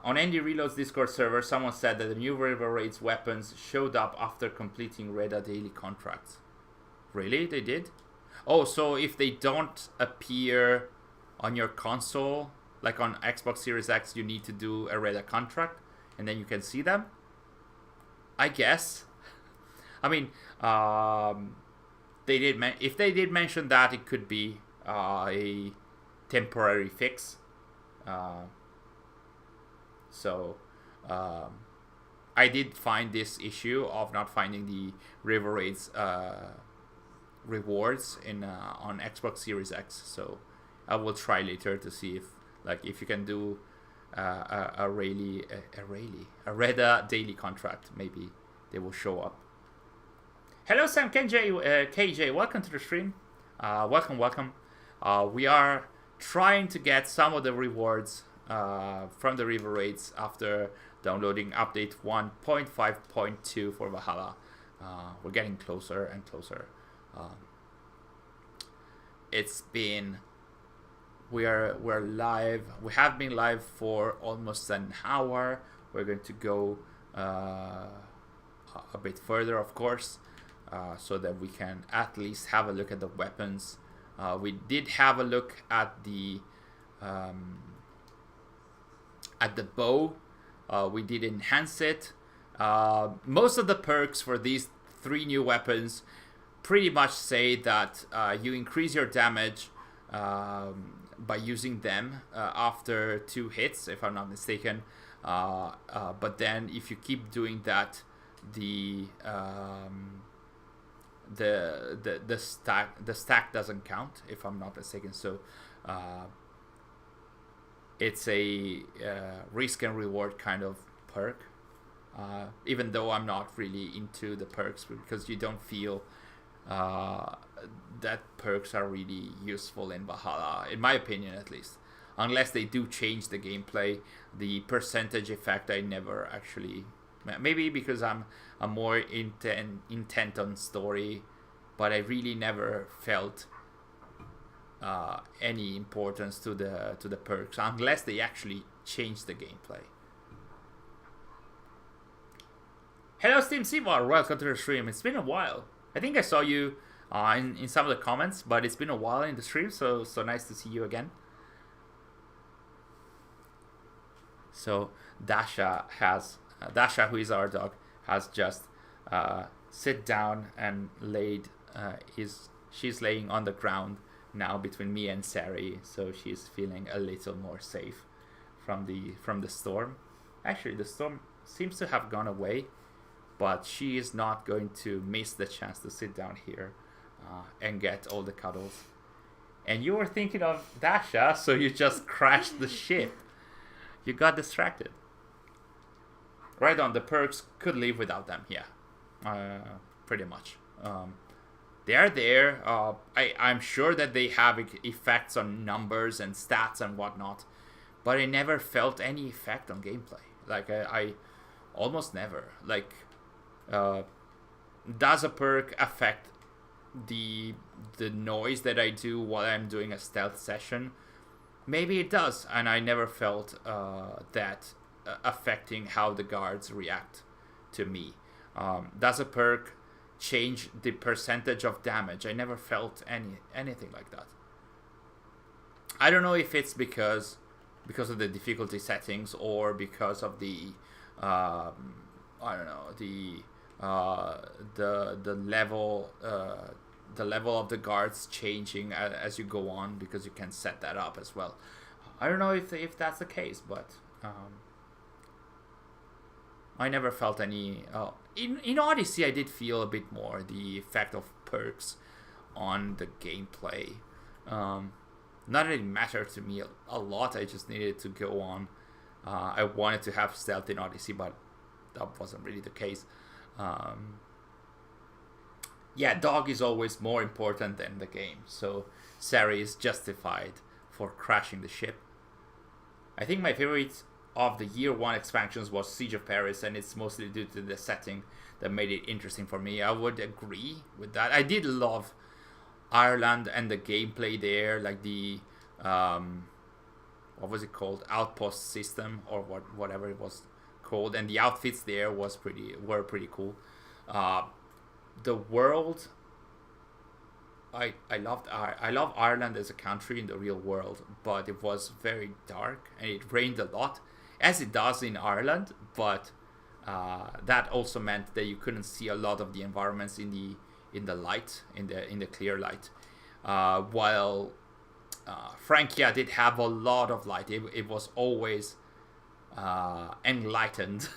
On Andy Reload's Discord server, someone said that the new River Raids weapons showed up after completing Reda daily contracts. Really? They did? Oh, so if they don't appear on your console, like on Xbox Series X, you need to do a Reda contract, and then you can see them? I guess. I mean, if they did mention that, it could be a temporary fix. So I did find this issue of not finding the River Raids rewards on Xbox Series X. So I will try later to see if you can do a Reda daily contract. Maybe they will show up. Hello Sam KJ, welcome to the stream. Welcome. We are trying to get some of the rewards from the River Raids after downloading update 1.5.2 for Valhalla. We're getting closer and closer. We're live. We have been live for almost an hour. We're going to go a bit further, of course, so that we can at least have a look at the weapons. We did have a look at the bow. We did enhance it. Most of the perks for these 3 new weapons pretty much say that you increase your damage by using them after 2 hits, if I'm not mistaken. But then if you keep doing that, the stack doesn't count, if I'm not mistaken. So it's a risk and reward kind of perk. Even though I'm not really into the perks, because you don't feel that perks are really useful in Valhalla, in my opinion at least. Unless they do change the gameplay, the percentage effect I never actually... Maybe because I'm more intent on story, but I really never felt any importance to the perks unless they actually change the gameplay. Hello Steam Seabar, welcome to the stream. It's been a while. I think I saw you in some of the comments, but it's been a while in the stream, so nice to see you again. So Dasha, who is our dog, has just sit down and laid. She's laying on the ground now between me and Sary, so she's feeling a little more safe from the storm. Actually, the storm seems to have gone away, but she is not going to miss the chance to sit down here and get all the cuddles. And you were thinking of Dasha, so you just crashed the ship. You got distracted. Right on, the perks could live without them, yeah. Pretty much. They are there. I'm sure that they have effects on numbers and stats and whatnot, but I never felt any effect on gameplay. Like, I almost never. Like, does a perk affect the noise that I do while I'm doing a stealth session? Maybe it does, and I never felt that affecting how the guards react to me. Does a perk change the percentage of damage? I never felt anything like that. I don't know if it's because of the difficulty settings or because of the I don't know, the level of the guards changing as you go on, because you can set that up as well. I don't know if that's the case, but I never felt any. In Odyssey, I did feel a bit more the effect of perks on the gameplay. Not really mattered to me a lot. I just needed to go on. I wanted to have stealth in Odyssey, but that wasn't really the case. Yeah, dog is always more important than the game, so Sary is justified for crashing the ship. I think my favorite of the year 1 expansions was Siege of Paris, and it's mostly due to the setting that made it interesting for me. I would agree with that. I did love Ireland and the gameplay there, like the what was it called, outpost system or whatever it was called, and the outfits there were pretty cool. The world, I love Ireland as a country in the real world, but it was very dark and it rained a lot, as it does in Ireland, but that also meant that you couldn't see a lot of the environments in the light, in the clear light, while Francia did have a lot of light. It was always enlightened.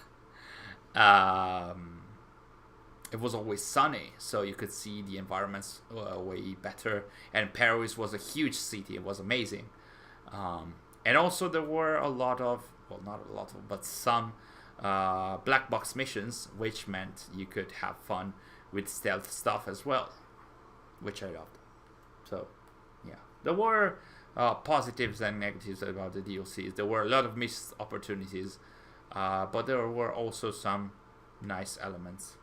It was always sunny, so you could see the environments way better. And Paris was a huge city. It was amazing. And also there were a lot of, well, not a lot of, but some black box missions, which meant you could have fun with stealth stuff as well, which I loved. So, yeah. There were positives and negatives about the DLCs. There were a lot of missed opportunities, but there were also some nice elements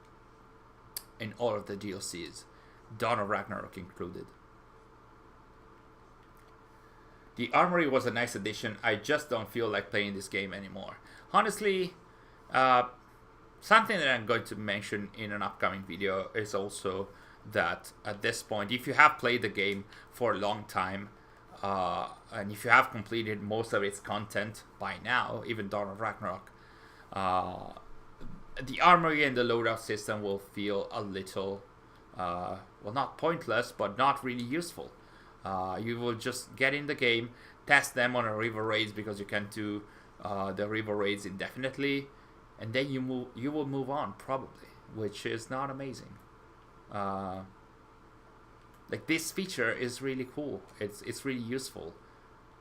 in all of the DLCs, Dawn of Ragnarok included. The Armory was a nice addition. I just don't feel like playing this game anymore. Honestly, something that I'm going to mention in an upcoming video is also that at this point, if you have played the game for a long time, and if you have completed most of its content by now, even Dawn of Ragnarok, the Armory and the Loadout system will feel a little well, not pointless, but not really useful. You will just get in the game, test them on a river raids because you can do the river raids indefinitely, and then you will move on probably, which is not amazing. Like, this feature is really cool. It's really useful,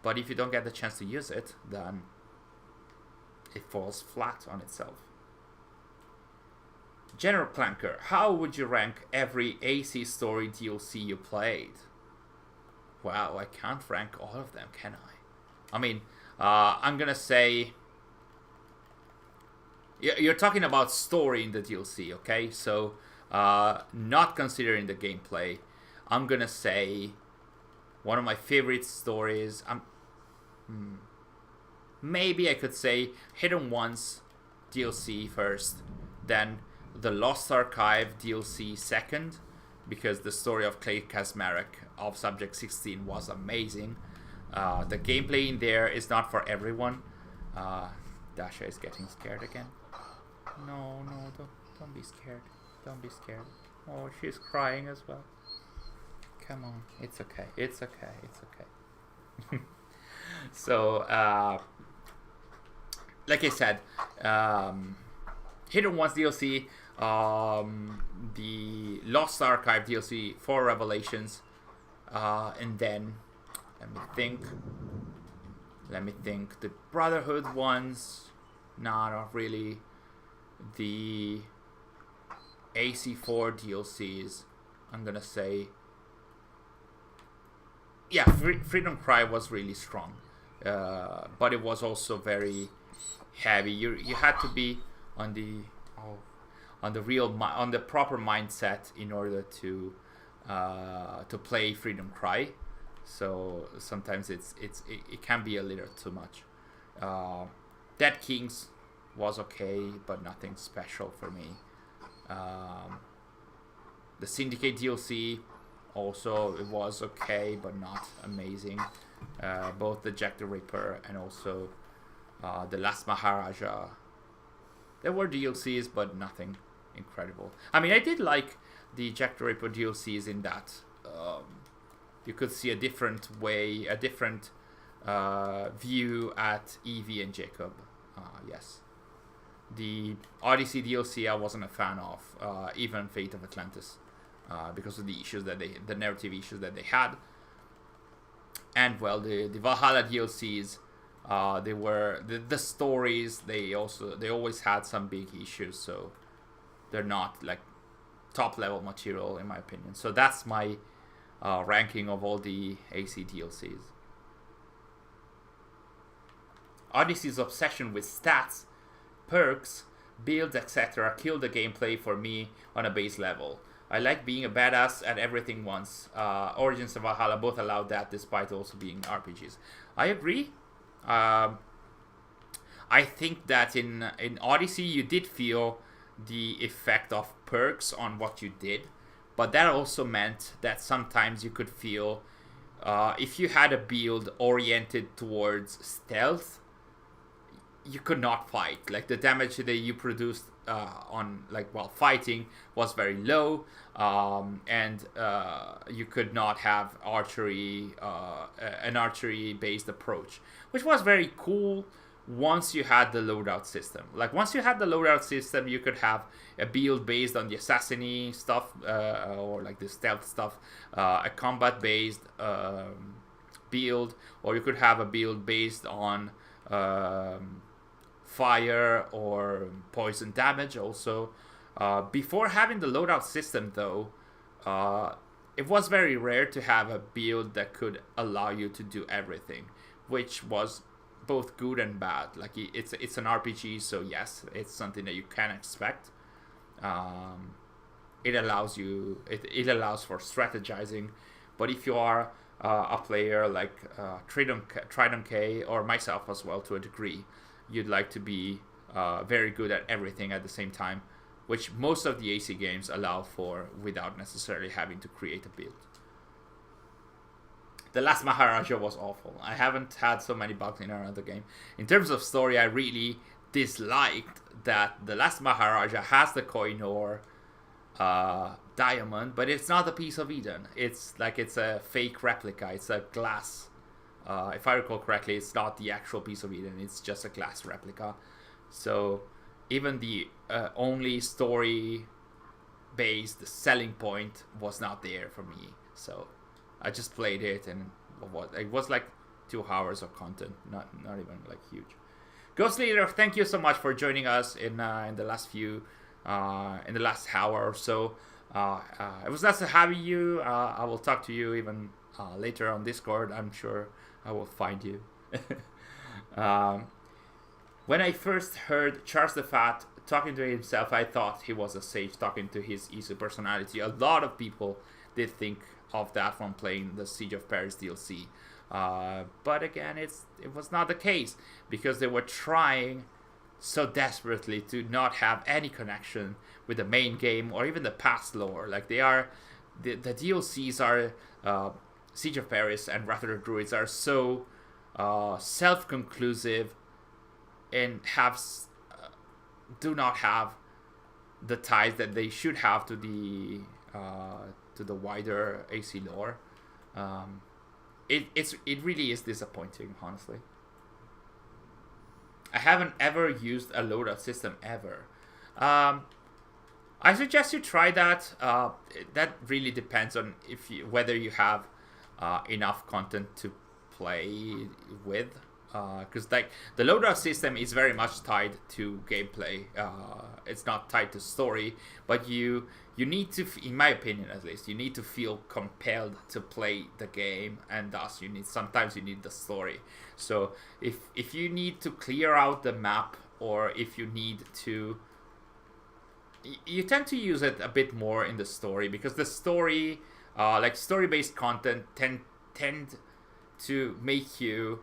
but if you don't get the chance to use it, then it falls flat on itself. General Clanker, how would you rank every AC story DLC you played? Wow, I can't rank all of them, can I? I mean, I'm gonna say... You're talking about story in the DLC, okay? So, not considering the gameplay, I'm gonna say one of my favorite stories... Maybe I could say Hidden Ones DLC first, then the Lost Archive DLC second, because the story of Clay Kasmarek of Subject 16 was amazing. The gameplay in there is not for everyone. Dasha is getting scared again. No, don't be scared. Don't be scared. Oh, she's crying as well. Come on, it's okay. It's okay. It's okay. So, like I said, Hidden Ones DLC, the Lost Archive DLC for Revelations, and then let me think, the Brotherhood ones, not really. The AC4 DLCs, I'm gonna say, yeah, Freedom Cry was really strong, but it was also very heavy. You had to be on the proper mindset in order to play Freedom Cry. So sometimes it can be a little too much. Dead Kings was okay, but nothing special for me. The Syndicate DLC also, it was okay, but not amazing. Both the Jack the Ripper and also the Last Maharaja, there were DLCs, but nothing incredible. I mean, I did like the Jack the Ripper DLCs in that you could see a different way, a different view at Evie and Jacob. Yes. The Odyssey DLC I wasn't a fan of, even Fate of Atlantis, because of the issues that the narrative issues that they had. And well, the Valhalla DLCs, they were the stories. They always had some big issues, so they're not like top level material in my opinion. So that's my ranking of all the AC DLCs. Odyssey's obsession with stats, perks, builds, etc. killed the gameplay for me on a base level. I like being a badass at everything once. Origins and Valhalla both allowed that, despite also being RPGs. I agree. I think that in Odyssey you did feel the effect of perks on what you did, but that also meant that sometimes you could feel if you had a build oriented towards stealth, you could not fight. Like, the damage that you produced while fighting was very low, and you could not have an archery based approach, which was very cool once you had the loadout system. Like, once you had the loadout system, you could have a build based on the assassiny stuff, or like the stealth stuff, a combat based build, or you could have a build based on fire or poison damage also. Before having the loadout system though, it was very rare to have a build that could allow you to do everything, which was both good and bad. Like, it's an RPG, so yes, it's something that you can expect. It allows for strategizing, but if you are a player like Tridon K or myself as well to a degree, you'd like to be very good at everything at the same time, which most of the AC games allow for without necessarily having to create a build. The Last Maharaja was awful. I haven't had so many bugs in another game. In terms of story, I really disliked that The Last Maharaja has the Koh-i-Noor diamond, but it's not a piece of Eden. It's like it's a fake replica. It's a glass. If I recall correctly, it's not the actual piece of Eden. It's just a glass replica. So even the only story-based selling point was not there for me. So I just played it, and it was like 2 hours of content, not even like huge. Ghost Leader, thank you so much for joining us in the last hour or so. It was nice to have you. I will talk to you even later on Discord. I'm sure I will find you. When I first heard Charles the Fat talking to himself, I thought he was a sage talking to his easy personality. A lot of people did think of that when playing the Siege of Paris DLC. But again, it was not the case, because they were trying so desperately to not have any connection with the main game or even the past lore. Like the DLCs are Siege of Paris and Wrath of the Druids are so self-conclusive and do not have the ties that they should have to the wider AC lore. It really is disappointing, honestly. I haven't ever used a loadout system ever. I suggest you try that. That really depends on whether you have enough content to play with. Because like the loadout system is very much tied to gameplay. It's not tied to story, but you need to, in my opinion at least, you need to feel compelled to play the game, and thus sometimes you need the story. So if you need to clear out the map, or if you need to, you tend to use it a bit more in the story, because the story, like story-based content, tend to make you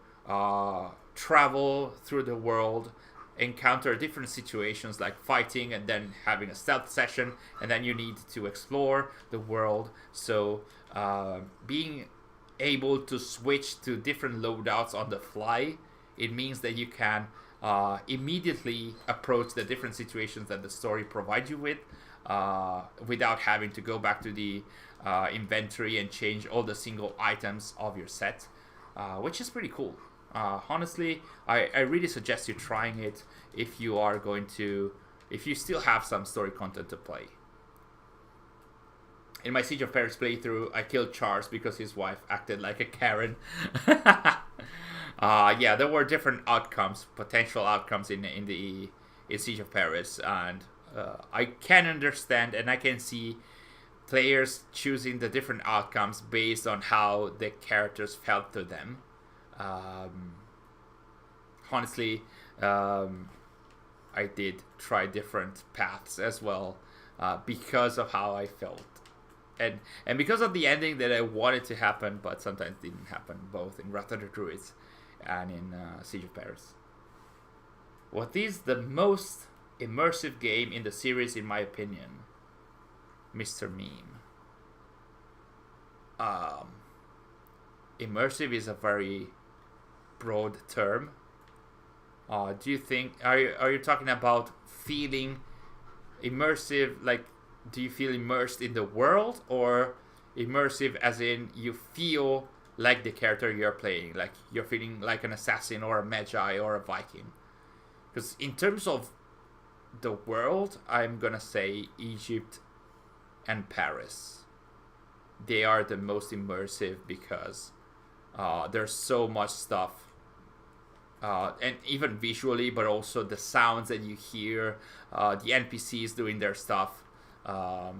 travel through the world, encounter different situations like fighting and then having a stealth session, and then you need to explore the world. So being able to switch to different loadouts on the fly, it means that you can immediately approach the different situations that the story provides you with without having to go back to the inventory and change all the single items of your set, which is pretty cool. Honestly, I really suggest you trying it if you still have some story content to play. In my Siege of Paris playthrough, I killed Charles because his wife acted like a Karen. Yeah, there were different potential outcomes in Siege of Paris, and I can understand and I can see players choosing the different outcomes based on how the characters felt to them. Honestly, I did try different paths as well, because of how I felt, and because of the ending that I wanted to happen, but sometimes didn't happen, both in Wrath of the Druids and in Siege of Paris. What is the most immersive game in the series, in my opinion? Mr. Meme. Immersive is a very broad term. Do you think are you talking about feeling immersive, like do you feel immersed in the world, or immersive as in you feel like the character you're playing, like you're feeling like an assassin or a magi or a Viking? Because in terms of the world, I'm gonna say Egypt and Paris. They are the most immersive because there's so much stuff, and even visually, but also the sounds that you hear, the NPCs doing their stuff. A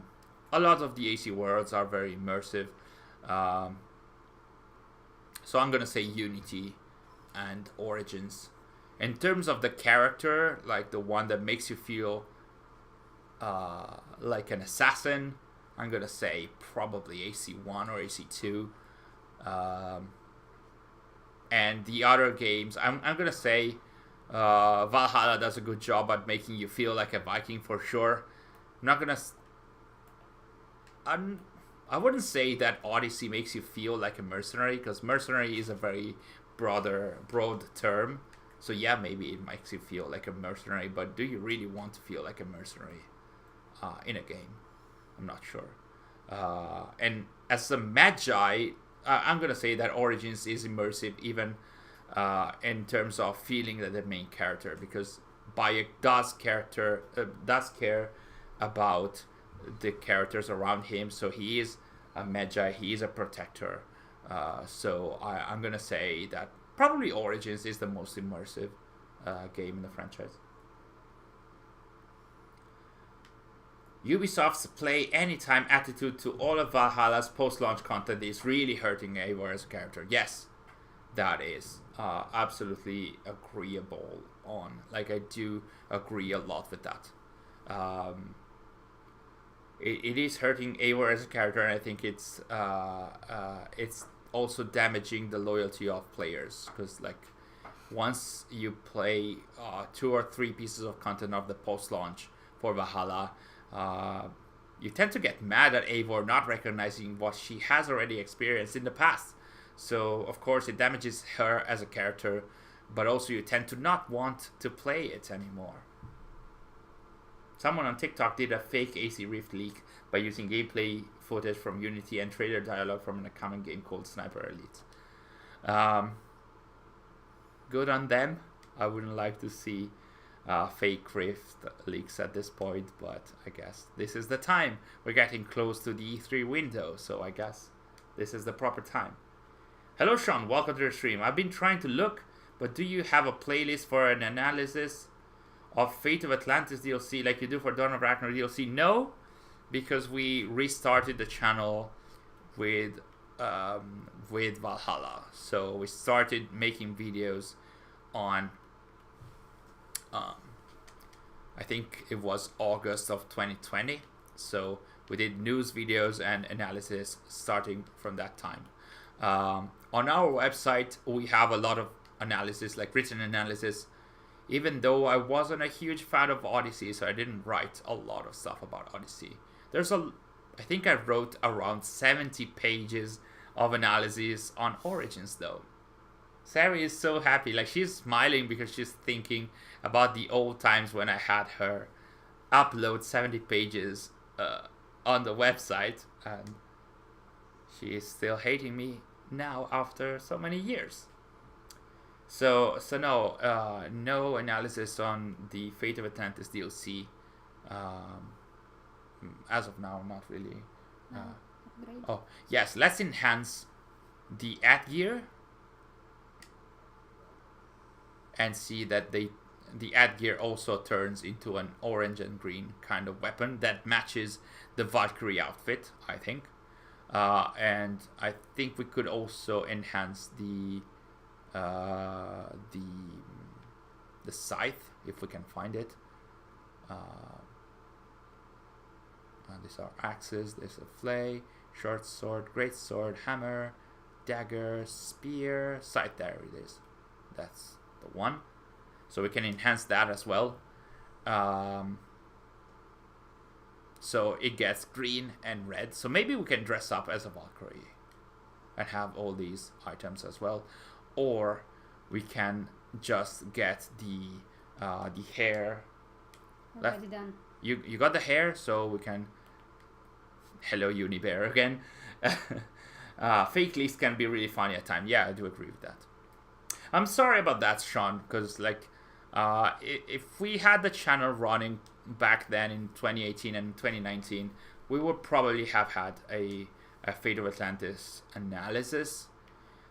lot of the AC worlds are very immersive. So I'm gonna say Unity and Origins. In terms of the character, like the one that makes you feel like an assassin, I'm gonna say probably AC1 or AC2. And the other games, I'm gonna say Valhalla does a good job at making you feel like a Viking for sure. I'm not gonna. I wouldn't say that Odyssey makes you feel like a mercenary, because mercenary is a very broad term. So yeah, maybe it makes you feel like a mercenary, but do you really want to feel like a mercenary in a game? I'm not sure. And as a Magi, I'm gonna say that Origins is immersive, even in terms of feeling that the main character, because Bayek does care about the characters around him. So he is a Magi, he is a protector. So I'm gonna say that probably Origins is the most immersive game in the franchise. Ubisoft's play anytime attitude to all of Valhalla's post-launch content is really hurting Eivor as a character. Yes, that is absolutely agreeable on. Like, I do agree a lot with that. It is hurting Eivor as a character, and I think it's also damaging the loyalty of players, because like once you play 2 or 3 pieces of content of the post-launch for Valhalla, you tend to get mad at Eivor not recognizing what she has already experienced in the past. So of course it damages her as a character, but also you tend to not want to play it anymore. Someone on TikTok did a fake AC Rift leak by using gameplay footage from Unity and trailer dialogue from a common game called Sniper Elite. Good on them. I wouldn't like to see fake Rift leaks at this point, but I guess this is the time. We're getting close to the E3 window, so I guess this is the proper time. Hello Sean, welcome to the stream. I've been trying to look, but do you have a playlist for an analysis of Fate of Atlantis DLC like you do for Dawn of Ragnarok DLC? No, because we restarted the channel with Valhalla. So we started making videos on I think it was August of 2020. So we did news videos and analysis starting from that time. On our website we have a lot of analysis, like written analysis, even though I wasn't a huge fan of Odyssey, so I didn't write a lot of stuff about Odyssey. I think I wrote around 70 pages of analysis on Origins though. Sary is so happy, like she's smiling because she's thinking about the old times when I had her upload 70 pages on the website, and she is still hating me now after so many years. So no analysis on the Fate of Atlantis DLC as of now, not really. Oh yes, let's enhance the ad gear and see that the ad gear also turns into an orange and green kind of weapon that matches the Valkyrie outfit, I think. And I think we could also enhance the scythe if we can find it. These are axes. There's a flay, short sword, great sword, hammer, dagger, spear, scythe. There it is. That's the one. So we can enhance that as well. So it gets green and red. So maybe we can dress up as a Valkyrie and have all these items as well. Or we can just get the hair. Already done. You got the hair, so we can. Hello, Unibear again. Fake leaks can be really funny at times. Yeah, I do agree with that. I'm sorry about that, Sean, because like, if we had the channel running back then in 2018 and 2019, we would probably have had a Fate of Atlantis analysis.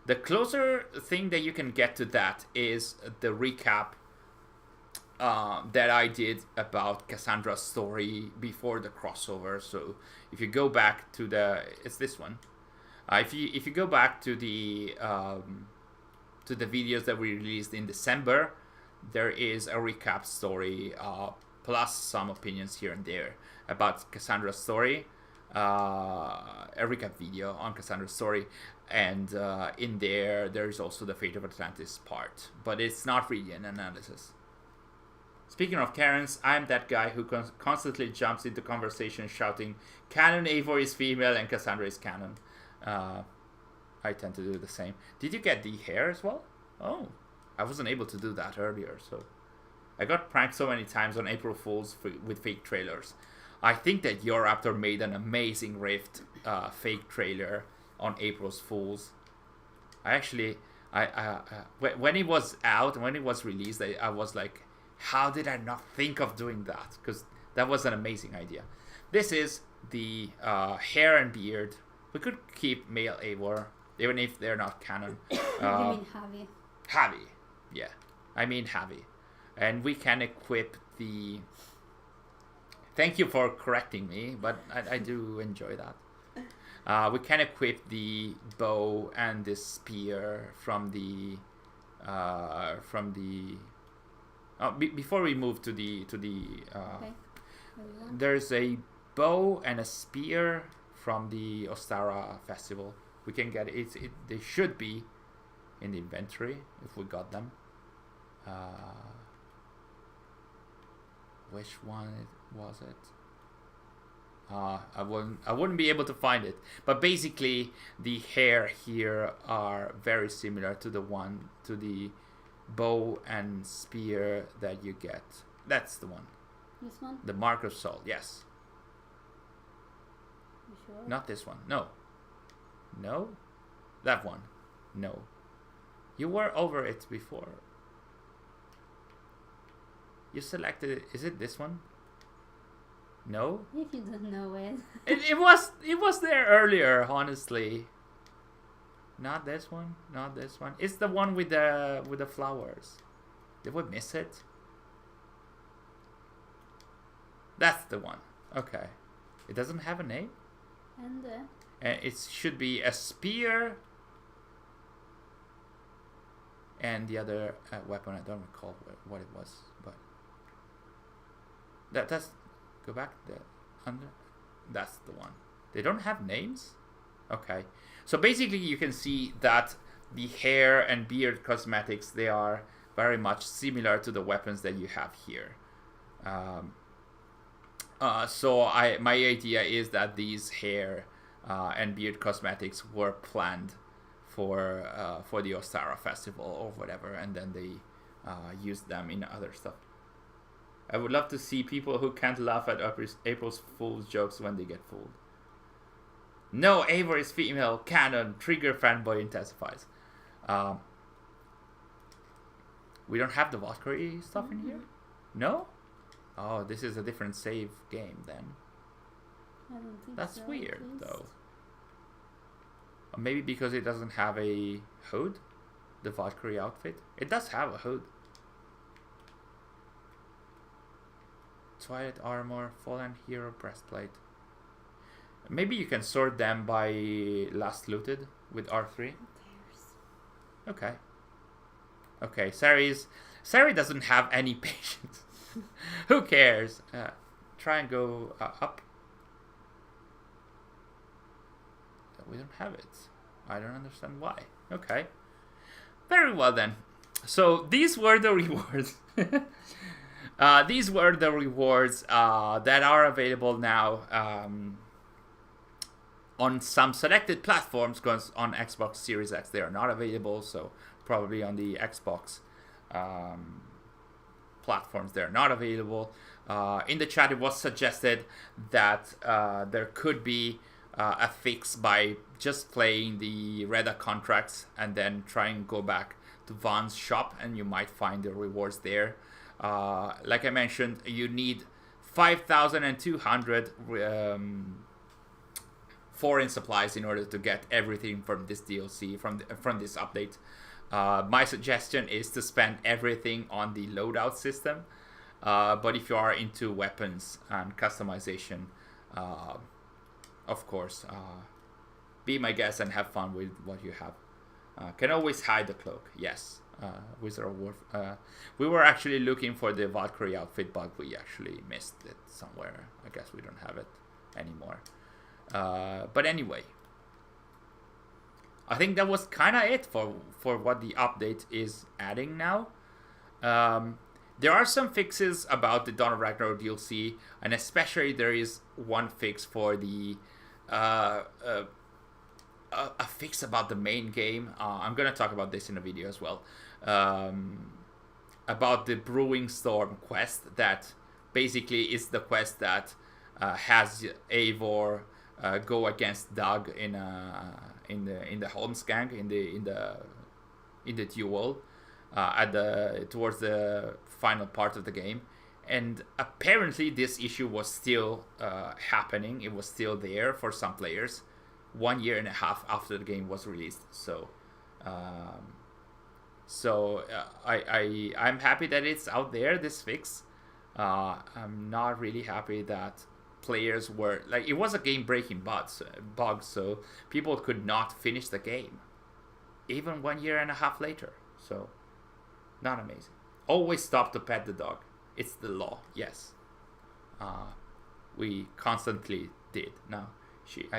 The closer thing that you can get to that is the recap that I did about Cassandra's story before the crossover. So if you go back to it's this one. If you go back to the videos that we released in December, there is a recap story plus some opinions here and there about Cassandra's story. A recap video on Cassandra's story, and in there's also the Fate of Atlantis part, but it's not really an analysis. Speaking of Karens, I'm that guy who constantly jumps into conversation shouting, "Canon Eivor is female and Cassandra is canon." I tend to do the same. Did you get the hair as well? Oh, I wasn't able to do that earlier, so I got pranked so many times on April Fools with fake trailers. I think that Your Raptor made an amazing Rift fake trailer on April's Fools. When it was out, when it was released, I was like, how did I not think of doing that? Because that was an amazing idea. This is the hair and beard. We could keep male Eivor, even if they're not canon. You mean Javi? Javi, yeah. I mean Javi. And we can equip the... Thank you for correcting me, but I do enjoy that. We can equip the bow and the spear from the... before we move to the... Okay. There's a bow and a spear from the Ostara festival. We can get it. They should be in the inventory if we got them. Which one was it? I wouldn't be able to find it. But basically, the hair here are very similar to the bow and spear that you get. That's the one. This one? The Mark of Soul, yes. You sure? Not this one. No. No? That one. No. You were over it before. You selected it. Is it this one? No? If you don't know it. It was there earlier, honestly. Not this one. Not this one. It's the one with the flowers. Did we miss it? That's the one. Okay. It doesn't have a name? And It should be a spear and the other weapon. I don't recall what it was, but that's go back there under. That's the one. They don't have names. Okay, so basically you can see that the hair and beard cosmetics, they are very much similar to the weapons that you have here. So my idea is that these hair and beard cosmetics were planned for the Ostara festival or whatever, and then they used them in other stuff. I would love to see people who can't laugh at April's Fool's jokes when they get fooled. No, Eivor is female, canon, trigger fanboy intensifies. We don't have the Valkyrie stuff in here? No? Oh, this is a different save game then. I don't think That's so, weird at least. though. Or maybe because it doesn't have a hood? The Valkyrie outfit? It does have a hood. Twilight armor, fallen hero breastplate. Maybe you can sort them by last looted with R3. Who cares? Okay. Okay, Sary doesn't have any patience. Who cares? Try and go up. We don't have it. I don't understand why. Okay. Very well then. So these were the rewards. These were the rewards that are available now on some selected platforms, because on Xbox Series X they are not available, so probably on the Xbox platforms they're not available. In the chat it was suggested that there could be a fix by just playing the Reda contracts and then try and go back to Vaughn's shop, and you might find the rewards there. Like I mentioned, you need 5,200 foreign supplies in order to get everything from this DLC, from this update. My suggestion is to spend everything on the Loadout system, but if you are into weapons and customization, of course, be my guest and have fun with what you have. Can always hide the cloak, yes. Wizard of War. We were actually looking for the Valkyrie outfit, but we actually missed it somewhere. I guess we don't have it anymore. But anyway, I think that was kind of it for what the update is adding now. There are some fixes about the Dawn of Ragnarok DLC, and especially there is one fix for the a fix about the main game. I'm gonna talk about this in a video as well. About the Brewing Storm quest, that basically is the quest that has Eivor go against Doug in the Holmesgang in the duel towards the final part of the game. And apparently this issue was still happening. It was still there for some players 1.5 years after the game was released. So I'm happy that it's out there, this fix. I'm not really happy that players were like, it was a game breaking bug, so people could not finish the game even 1.5 years later. So not amazing. Always stop to pet the dog. It's the law. Yes. We constantly did. Now she's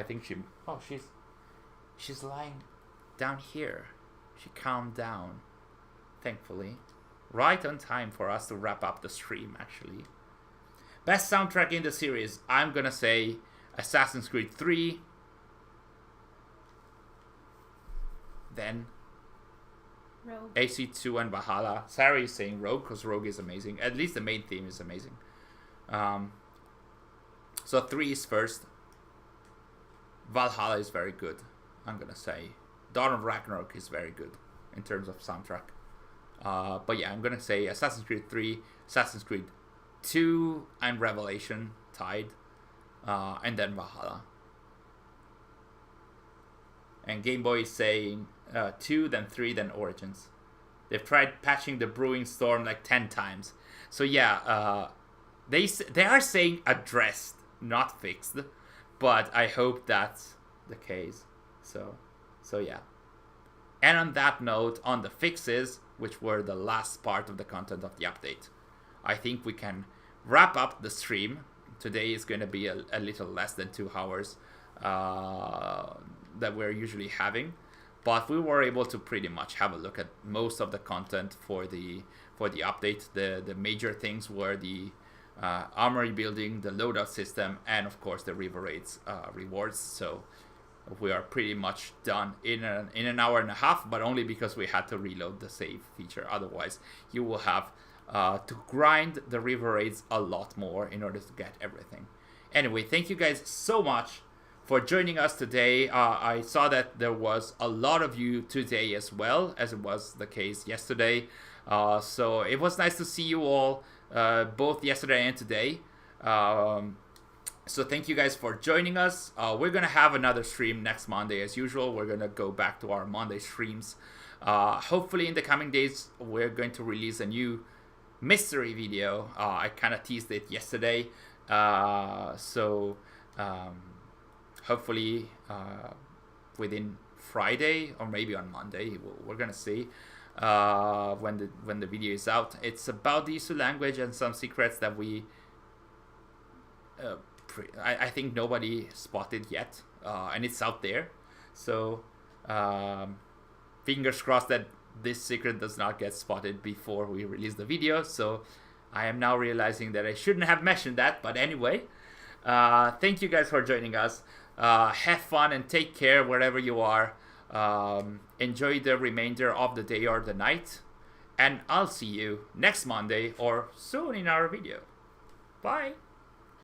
lying down here. She calmed down, thankfully. Right on time for us to wrap up the stream, actually. Best soundtrack in the series, I'm gonna say Assassin's Creed 3. Then Rogue. AC2 and Valhalla. Sary is saying Rogue because Rogue is amazing. At least the main theme is amazing. So 3 is first. Valhalla is very good, I'm gonna say. Dawn of Ragnarok is very good in terms of soundtrack. But yeah, I'm gonna say Assassin's Creed 3, Assassin's Creed 2, and Revelation tied, and then Valhalla. And Game Boy is saying 2, then 3, then Origins. They've tried patching the Brewing Storm like 10 times. So yeah, they are saying addressed, not fixed. But I hope that's the case. So yeah. And on that note, on the fixes, which were the last part of the content of the update, I think we can wrap up the stream. Today is going to be a little less than 2 hours that we're usually having, but we were able to pretty much have a look at most of the content for the update. The major things were the Armory building, the Loadout system, and of course the River Raids rewards. So we are pretty much done in an hour and a half, but only because we had to reload the save feature. Otherwise, you will have to grind the River Raids a lot more in order to get everything. Anyway, thank you guys so much for joining us today. I saw that there was a lot of you today as well, as it was the case yesterday. So it was nice to see you all both yesterday and today. So thank you guys for joining us. We're going to have another stream next Monday as usual. We're going to go back to our Monday streams. Hopefully in the coming days, we're going to release a new mystery video. I kind of teased it yesterday. Hopefully within Friday or maybe on Monday, we're going to see when the video is out. It's about the Isu language and some secrets that we... I think nobody spotted yet, and it's out there. So fingers crossed that this secret does not get spotted before we release the video. So I am now realizing that I shouldn't have mentioned that. But anyway, thank you guys for joining us. Have fun and take care wherever you are. Enjoy the remainder of the day or the night. And I'll see you next Monday or soon in our video. Bye.